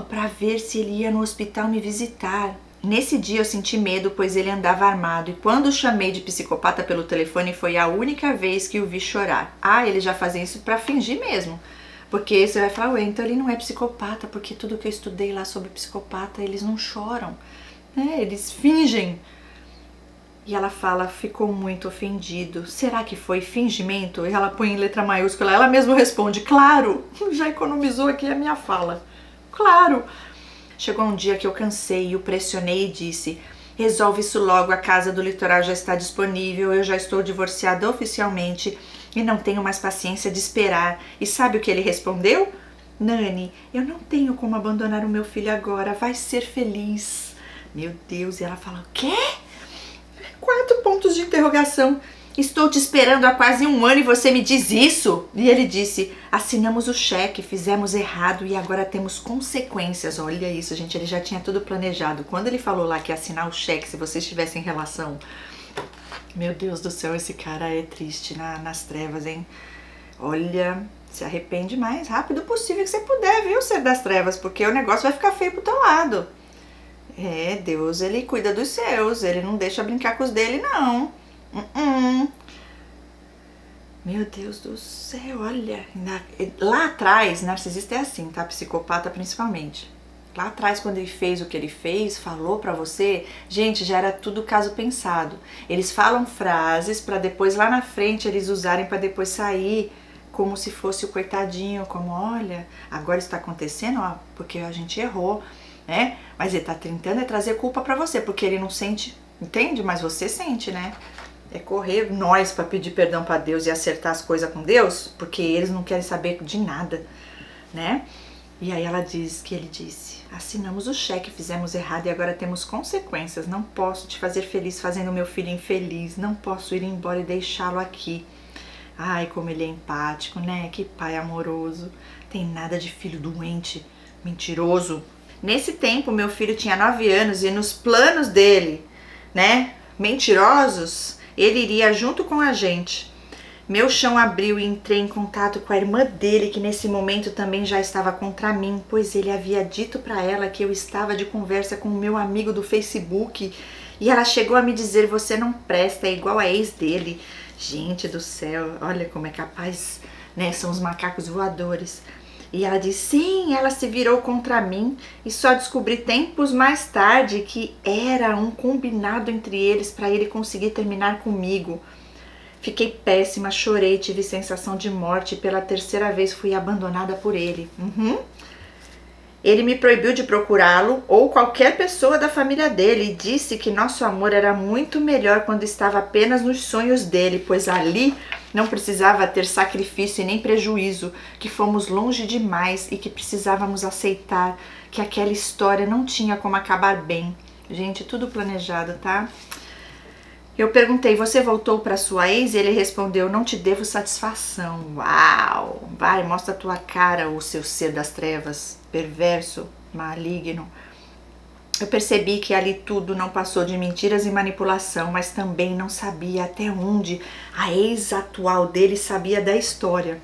Para ver se ele ia no hospital me visitar. Nesse dia eu senti medo, pois ele andava armado, e quando o chamei de psicopata pelo telefone foi a única vez que o vi chorar. Ele já fazia isso para fingir mesmo. Porque você vai falar, ué, então ele não é psicopata, porque tudo que eu estudei lá sobre psicopata, eles não choram, né? Eles fingem. E ela fala, ficou muito ofendido. Será que foi fingimento? E ela põe em letra maiúscula, ela mesma responde, claro, já economizou aqui a minha fala. Claro. Chegou um dia que eu cansei e o pressionei e disse, resolve isso logo, a casa do litoral já está disponível, eu já estou divorciada oficialmente e não tenho mais paciência de esperar. E sabe o que ele respondeu? Nani, eu não tenho como abandonar o meu filho agora, vai ser feliz. Meu Deus, e ela fala, o quê? 4 pontos de interrogação. Estou te esperando há quase 1 ano e você me diz isso? E ele disse, assinamos o cheque, fizemos errado e agora temos consequências. Olha isso, gente, ele já tinha tudo planejado. Quando ele falou lá que ia assinar o cheque se vocês tivessem relação, meu Deus do céu, esse cara é triste nas trevas, hein? Olha, se arrepende o mais rápido possível que você puder, viu, ser das trevas, porque o negócio vai ficar feio pro teu lado. Deus, ele cuida dos seus, ele não deixa brincar com os dele, não. Meu Deus do céu, olha. Lá atrás, narcisista é assim, tá? Psicopata principalmente. Lá atrás, quando ele fez o que ele fez, falou pra você, gente, já era tudo caso pensado. Eles falam frases pra depois, lá na frente, eles usarem pra depois sair como se fosse o coitadinho, como, olha, agora está acontecendo, porque a gente errou, né? Mas ele tá tentando trazer culpa pra você, porque ele não sente, entende? Mas você sente, né? É correr nós pra pedir perdão pra Deus e acertar as coisas com Deus, porque eles não querem saber de nada, né? E aí ela diz que ele disse, assinamos o cheque, fizemos errado e agora temos consequências. Não posso te fazer feliz fazendo meu filho infeliz, não posso ir embora e deixá-lo aqui. Ai, como ele é empático, né? Que pai amoroso. Tem nada de filho doente, mentiroso. Nesse tempo, meu filho tinha 9 anos e nos planos dele, né, mentirosos, ele iria junto com a gente. Meu chão abriu e entrei em contato com a irmã dele, que nesse momento também já estava contra mim, pois ele havia dito para ela que eu estava de conversa com o meu amigo do Facebook. E ela chegou a me dizer, você não presta, é igual a ex dele. Gente do céu, olha como é capaz, né? São os macacos voadores. E ela diz, sim, ela se virou contra mim e só descobri tempos mais tarde que era um combinado entre eles para ele conseguir terminar comigo. Fiquei péssima, chorei, tive sensação de morte e pela terceira vez fui abandonada por ele. Ele me proibiu de procurá-lo ou qualquer pessoa da família dele e disse que nosso amor era muito melhor quando estava apenas nos sonhos dele, pois ali não precisava ter sacrifício e nem prejuízo, que fomos longe demais e que precisávamos aceitar que aquela história não tinha como acabar bem. Gente, tudo planejado, tá? Eu perguntei, você voltou para sua ex? E ele respondeu, não te devo satisfação. Uau! Vai, mostra a tua cara, o seu ser das trevas, perverso, maligno. Eu percebi que ali tudo não passou de mentiras e manipulação, mas também não sabia até onde a ex atual dele sabia da história.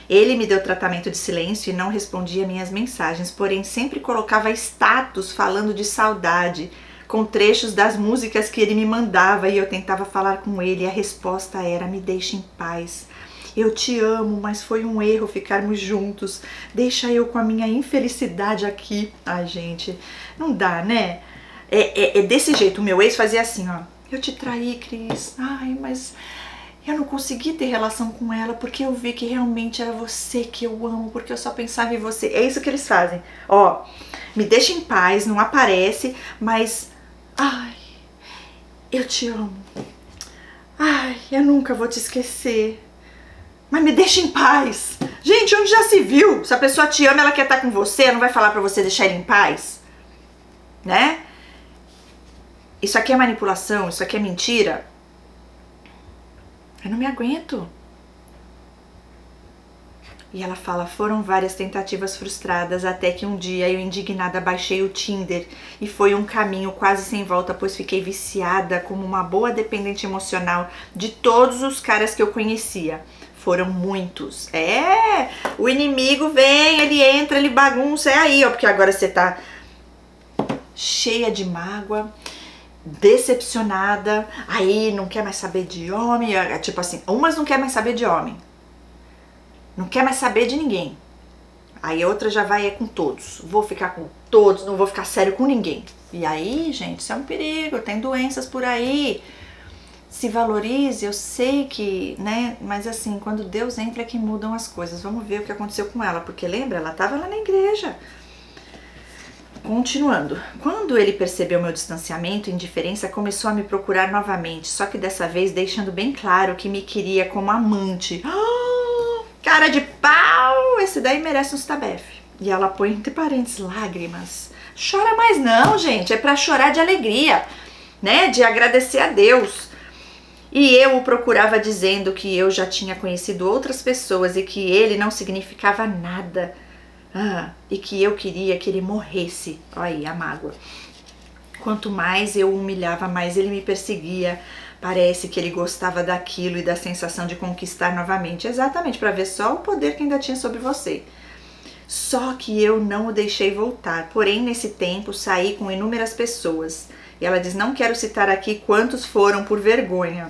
Ele me deu tratamento de silêncio e não respondia minhas mensagens, porém sempre colocava status falando de saudade, com trechos das músicas que ele me mandava e eu tentava falar com ele e a resposta era, me deixe em paz. Eu te amo, mas foi um erro ficarmos juntos. Deixa eu com a minha infelicidade aqui. Ai, gente, não dá, né? É desse jeito. O meu ex fazia assim, ó. Eu te traí, Cris. Ai, mas eu não consegui ter relação com ela porque eu vi que realmente era você que eu amo, porque eu só pensava em você. É isso que eles fazem. Ó, me deixa em paz, não aparece, mas... Ai, eu te amo. Ai, eu nunca vou te esquecer. Mas me deixa em paz. Gente, onde já se viu? Se a pessoa te ama, ela quer estar com você, ela não vai falar pra você deixar ele em paz? Né? Isso aqui é manipulação, isso aqui é mentira. Eu não me aguento. E ela fala, foram várias tentativas frustradas até que um dia eu indignada baixei o Tinder e foi um caminho quase sem volta, pois fiquei viciada como uma boa dependente emocional de todos os caras que eu conhecia. Foram muitos. O inimigo vem, ele entra, ele bagunça, é aí, ó, porque agora você tá cheia de mágoa, decepcionada, aí não quer mais saber de homem, tipo assim, umas não quer mais saber de homem, não quer mais saber de ninguém, aí a outra já vai com todos, vou ficar com todos, não vou ficar sério com ninguém, e aí, gente, isso é um perigo, tem doenças por aí. Se valorize, eu sei que, né, mas assim, quando Deus entra é que mudam as coisas. Vamos ver o que aconteceu com ela, porque lembra, ela estava lá na igreja. Continuando, quando ele percebeu meu distanciamento e indiferença, começou a me procurar novamente, só que dessa vez deixando bem claro que me queria como amante. Cara de pau, esse daí merece uns tabefe. E ela põe entre parênteses lágrimas. Chora mais não, gente, é pra chorar de alegria, né, de agradecer a Deus. E eu o procurava dizendo que eu já tinha conhecido outras pessoas e que ele não significava nada. E que eu queria que ele morresse. Olha aí, a mágoa. Quanto mais eu o humilhava, mais ele me perseguia. Parece que ele gostava daquilo e da sensação de conquistar novamente. Exatamente, para ver só o poder que ainda tinha sobre você. Só que eu não o deixei voltar. Porém, nesse tempo, saí com inúmeras pessoas. E ela diz, não quero citar aqui quantos foram por vergonha.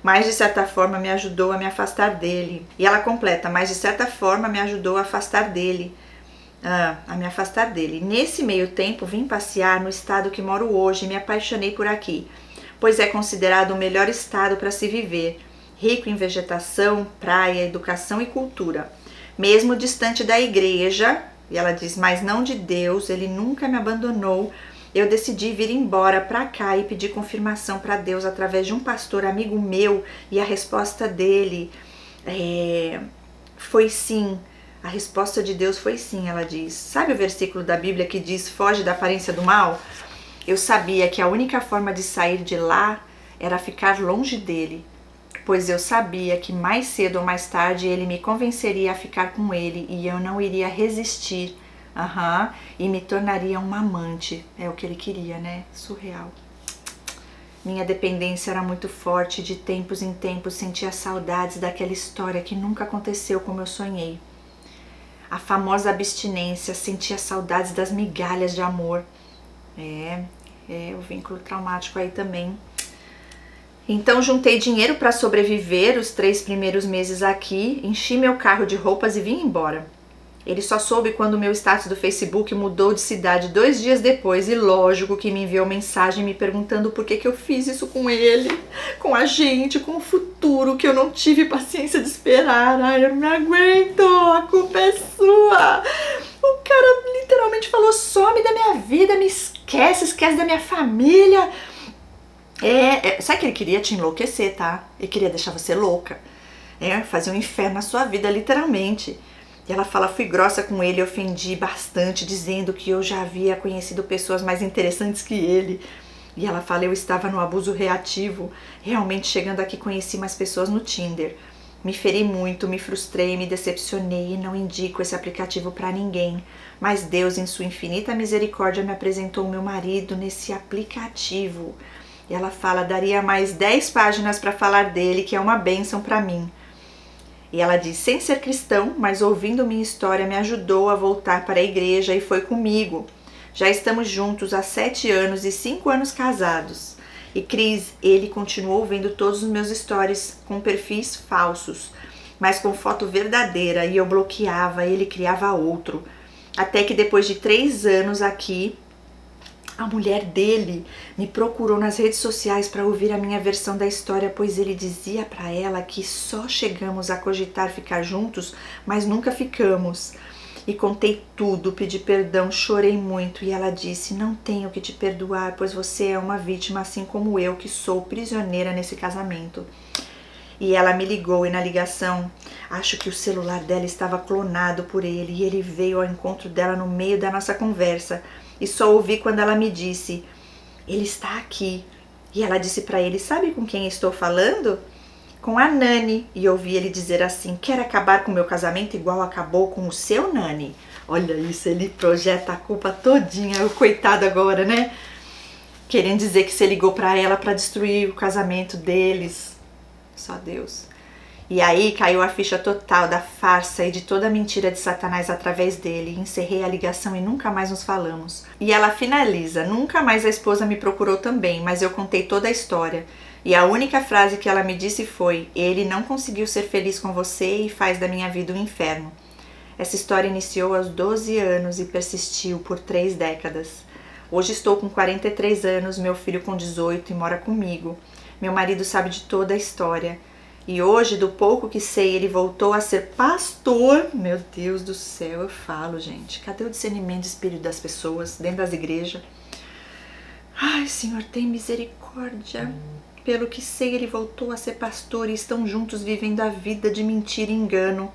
Mas de certa forma me ajudou a me afastar dele. E ela completa, mas de certa forma me ajudou a afastar dele. A me afastar dele. Nesse meio tempo vim passear no estado que moro hoje e me apaixonei por aqui. Pois é considerado o melhor estado para se viver. Rico em vegetação, praia, educação e cultura. Mesmo distante da igreja, e ela diz, mas não de Deus, ele nunca me abandonou. Eu decidi vir embora para cá e pedir confirmação para Deus através de um pastor amigo meu e a resposta dele foi sim. A resposta de Deus foi sim, ela diz. Sabe o versículo da Bíblia que diz, foge da aparência do mal? Eu sabia que a única forma de sair de lá era ficar longe dele, pois eu sabia que mais cedo ou mais tarde ele me convenceria a ficar com ele e eu não iria resistir. E me tornaria uma amante. É o que ele queria, né? Surreal. Minha dependência era muito forte. De tempos em tempos sentia saudades daquela história que nunca aconteceu como eu sonhei. A famosa abstinência. Sentia saudades das migalhas de amor. O vínculo traumático aí também. Então juntei dinheiro para sobreviver os 3 primeiros meses aqui. Enchi meu carro de roupas e vim embora. Ele só soube quando o meu status do Facebook mudou de cidade 2 dias depois e lógico que me enviou mensagem me perguntando por que eu fiz isso com ele, com a gente, com o futuro, que eu não tive paciência de esperar. Ai, eu não aguento, a culpa é sua. O cara literalmente falou, some da minha vida, me esquece da minha família. Sabe que ele queria te enlouquecer, tá? Ele queria deixar você louca. Fazer um inferno na sua vida, literalmente. E ela fala, fui grossa com ele, ofendi bastante, dizendo que eu já havia conhecido pessoas mais interessantes que ele. E ela fala, eu estava no abuso reativo. Realmente, chegando aqui, conheci mais pessoas no Tinder. Me feri muito, me frustrei, me decepcionei e não indico esse aplicativo para ninguém. Mas Deus, em sua infinita misericórdia, me apresentou o meu marido nesse aplicativo. E ela fala, daria mais 10 páginas para falar dele, que é uma bênção para mim. E ela diz, sem ser cristão, mas ouvindo minha história, me ajudou a voltar para a igreja e foi comigo. Já estamos juntos há 7 anos e 5 anos casados. E Cris, ele continuou vendo todos os meus stories com perfis falsos, mas com foto verdadeira, e eu bloqueava, ele criava outro. Até que depois de 3 anos aqui, a mulher dele me procurou nas redes sociais para ouvir a minha versão da história, pois ele dizia para ela que só chegamos a cogitar ficar juntos, mas nunca ficamos. E contei tudo, pedi perdão, chorei muito e ela disse, não tenho que te perdoar, pois você é uma vítima assim como eu, que sou prisioneira nesse casamento. E ela me ligou e na ligação, acho que o celular dela estava clonado por ele e ele veio ao encontro dela no meio da nossa conversa. E só ouvi quando ela me disse, ele está aqui. E ela disse para ele, sabe com quem estou falando? Com a Nani. E ouvi ele dizer assim, quer acabar com o meu casamento igual acabou com o seu, Nani? Olha isso, ele projeta a culpa todinha, o coitado agora, né? Querendo dizer que você ligou para ela para destruir o casamento deles. Só Deus. E aí caiu a ficha total da farsa e de toda a mentira de Satanás através dele. Encerrei a ligação e nunca mais nos falamos. E ela finaliza, nunca mais a esposa me procurou também, mas eu contei toda a história. E a única frase que ela me disse foi, ele não conseguiu ser feliz com você e faz da minha vida um inferno. Essa história iniciou aos 12 anos e persistiu por 3 décadas. Hoje estou com 43 anos, meu filho com 18 e mora comigo. Meu marido sabe de toda a história. E hoje, do pouco que sei, ele voltou a ser pastor. Meu Deus do céu, eu falo, gente. Cadê o discernimento de espírito das pessoas dentro das igrejas? Ai, Senhor, tem misericórdia. Pelo que sei, ele voltou a ser pastor e estão juntos vivendo a vida de mentira e engano.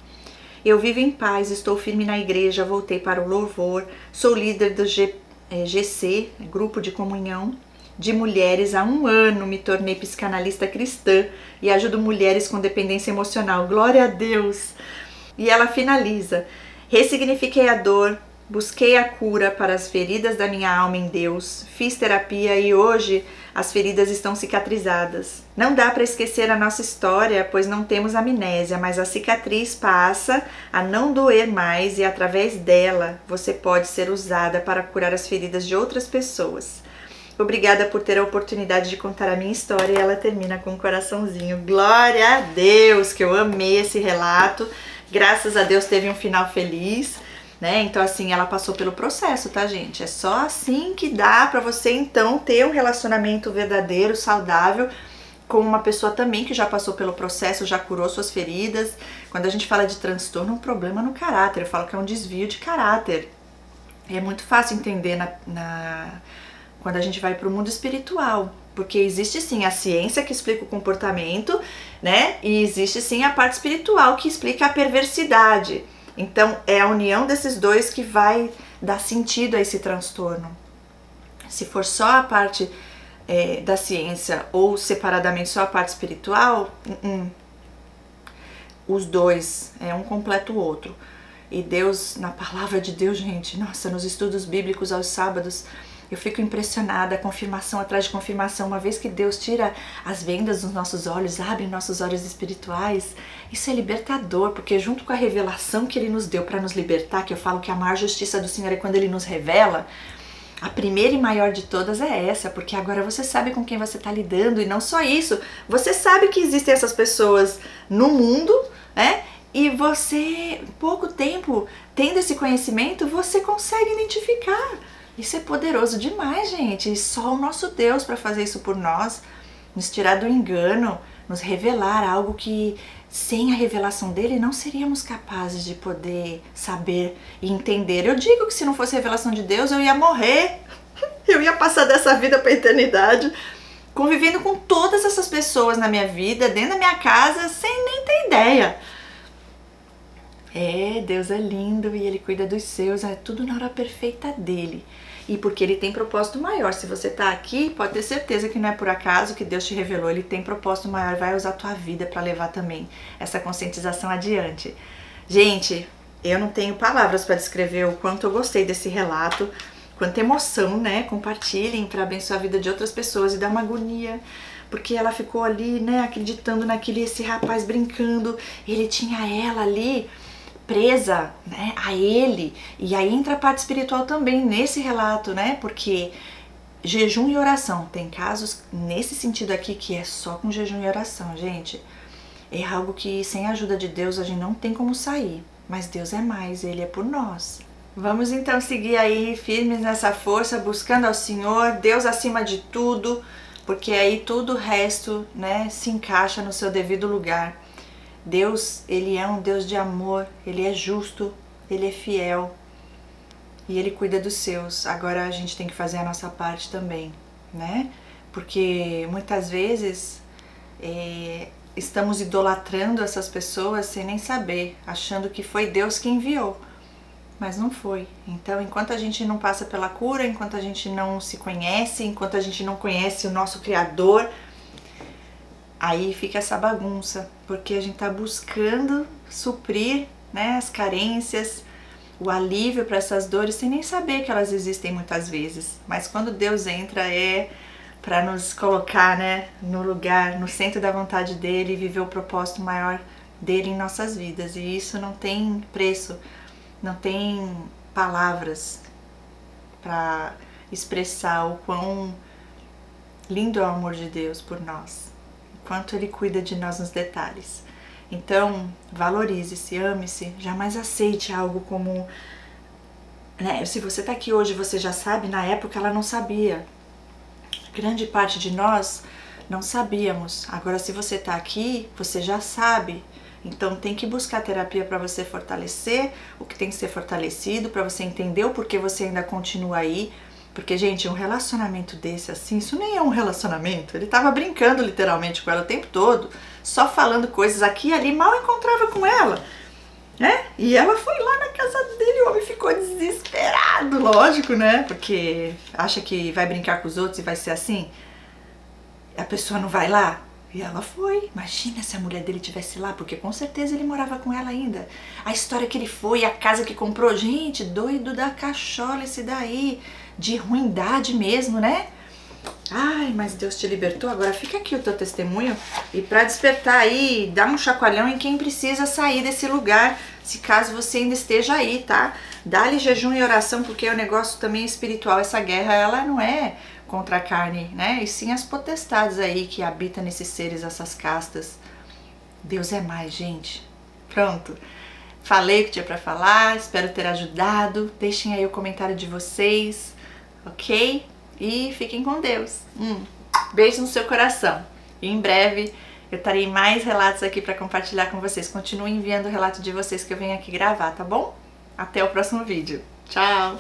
Eu vivo em paz, estou firme na igreja, voltei para o louvor, sou líder do GC, Grupo de Comunhão de Mulheres. Há 1 ano me tornei psicanalista cristã e ajudo mulheres com dependência emocional. Glória a Deus! E ela finaliza, ressignifiquei a dor, busquei a cura para as feridas da minha alma em Deus, fiz terapia e hoje as feridas estão cicatrizadas. Não dá para esquecer a nossa história, pois não temos amnésia, mas a cicatriz passa a não doer mais e através dela você pode ser usada para curar as feridas de outras pessoas. Obrigada por ter a oportunidade de contar a minha história. E ela termina com um coraçãozinho. Glória a Deus, que eu amei esse relato. Graças a Deus teve um final feliz, né? Então assim, ela passou pelo processo, tá, gente? É só assim que dá pra você então ter um relacionamento verdadeiro, saudável, com uma pessoa também que já passou pelo processo, já curou suas feridas. Quando a gente fala de transtorno, é um problema no caráter. Eu falo que é um desvio de caráter. É muito fácil entender quando a gente vai para o mundo espiritual, porque existe sim a ciência que explica o comportamento, né? E existe sim a parte espiritual que explica a perversidade. Então é a união desses dois que vai dar sentido a esse transtorno. Se for só a parte da ciência ou separadamente só a parte espiritual, os dois, um completa o outro. E Deus, na palavra de Deus, gente, nossa, nos estudos bíblicos aos sábados, eu fico impressionada, confirmação atrás de confirmação. Uma vez que Deus tira as vendas dos nossos olhos, abre nossos olhos espirituais, isso é libertador, porque junto com a revelação que Ele nos deu para nos libertar, que eu falo que a maior justiça do Senhor é quando Ele nos revela, a primeira e maior de todas é essa, porque agora você sabe com quem você está lidando, e não só isso, você sabe que existem essas pessoas no mundo, né, E você, pouco tempo, tendo esse conhecimento, você consegue identificar. Isso é poderoso demais, gente. E só o nosso Deus para fazer isso por nós, nos tirar do engano, nos revelar algo que sem a revelação dele não seríamos capazes de poder saber e entender. Eu digo que se não fosse a revelação de Deus, eu ia morrer. Eu ia passar dessa vida para a eternidade, convivendo com todas essas pessoas na minha vida, dentro da minha casa, sem nem ter ideia. Deus é lindo e Ele cuida dos seus, é tudo na hora perfeita dele. E porque Ele tem propósito maior. Se você está aqui, pode ter certeza que não é por acaso que Deus te revelou. Ele tem propósito maior, vai usar a tua vida para levar também essa conscientização adiante. Gente, eu não tenho palavras para descrever o quanto eu gostei desse relato, quanta emoção, né? Compartilhem para abençoar a vida de outras pessoas e dar uma agonia. Porque ela ficou ali, né, acreditando esse rapaz brincando, ele tinha ela ali presa, né, a ele. E aí entra a parte espiritual também nesse relato, né, porque jejum e oração, tem casos nesse sentido aqui que é só com jejum e oração, gente. É algo que sem a ajuda de Deus a gente não tem como sair, mas Deus é mais, Ele é por nós. Vamos então seguir aí firmes nessa força, buscando ao Senhor, Deus acima de tudo, porque aí tudo o resto, né, se encaixa no seu devido lugar. Deus, Ele é um Deus de amor, Ele é justo, Ele é fiel e Ele cuida dos seus. Agora a gente tem que fazer a nossa parte também, né? Porque muitas vezes estamos idolatrando essas pessoas sem nem saber, achando que foi Deus que enviou, mas não foi. Então, enquanto a gente não passa pela cura, enquanto a gente não se conhece, enquanto a gente não conhece o nosso Criador, aí fica essa bagunça, porque a gente está buscando suprir, né, as carências, o alívio para essas dores, sem nem saber que elas existem muitas vezes. Mas quando Deus entra é para nos colocar, né, no lugar, no centro da vontade dele e viver o propósito maior dele em nossas vidas. E isso não tem preço, não tem palavras para expressar o quão lindo é o amor de Deus por nós. Quanto Ele cuida de nós nos detalhes. Então, valorize-se, ame-se, jamais aceite algo como, né, se você está aqui hoje, você já sabe, na época ela não sabia. Grande parte de nós não sabíamos. Agora, se você está aqui, você já sabe. Então, tem que buscar terapia para você fortalecer o que tem que ser fortalecido, para você entender o porquê você ainda continua aí. Porque, gente, um relacionamento desse assim, isso nem é um relacionamento. Ele tava brincando literalmente com ela o tempo todo, só falando coisas aqui e ali, mal encontrava com ela, né? E ela foi lá na casa dele, o homem ficou desesperado, lógico, né? Porque acha que vai brincar com os outros e vai ser assim. A pessoa não vai lá. E ela foi. Imagina se a mulher dele estivesse lá, porque com certeza ele morava com ela ainda. A história que ele foi, a casa que comprou, gente, doido da cachola esse daí. De ruindade mesmo, né? Ai, mas Deus te libertou. Agora fica aqui o teu testemunho. E para despertar aí, dá um chacoalhão em quem precisa sair desse lugar, se caso você ainda esteja aí, tá? Dá-lhe jejum e oração, porque o negócio também é espiritual. Essa guerra, ela não é contra a carne, né? E sim as potestades aí que habitam nesses seres, essas castas. Deus é mais, gente. Pronto. Falei o que tinha pra falar, espero ter ajudado. Deixem aí o comentário de vocês, ok? E fiquem com Deus. Beijo no seu coração. E em breve eu terei mais relatos aqui para compartilhar com vocês. Continuem enviando o relato de vocês que eu venho aqui gravar, tá bom? Até o próximo vídeo. Tchau!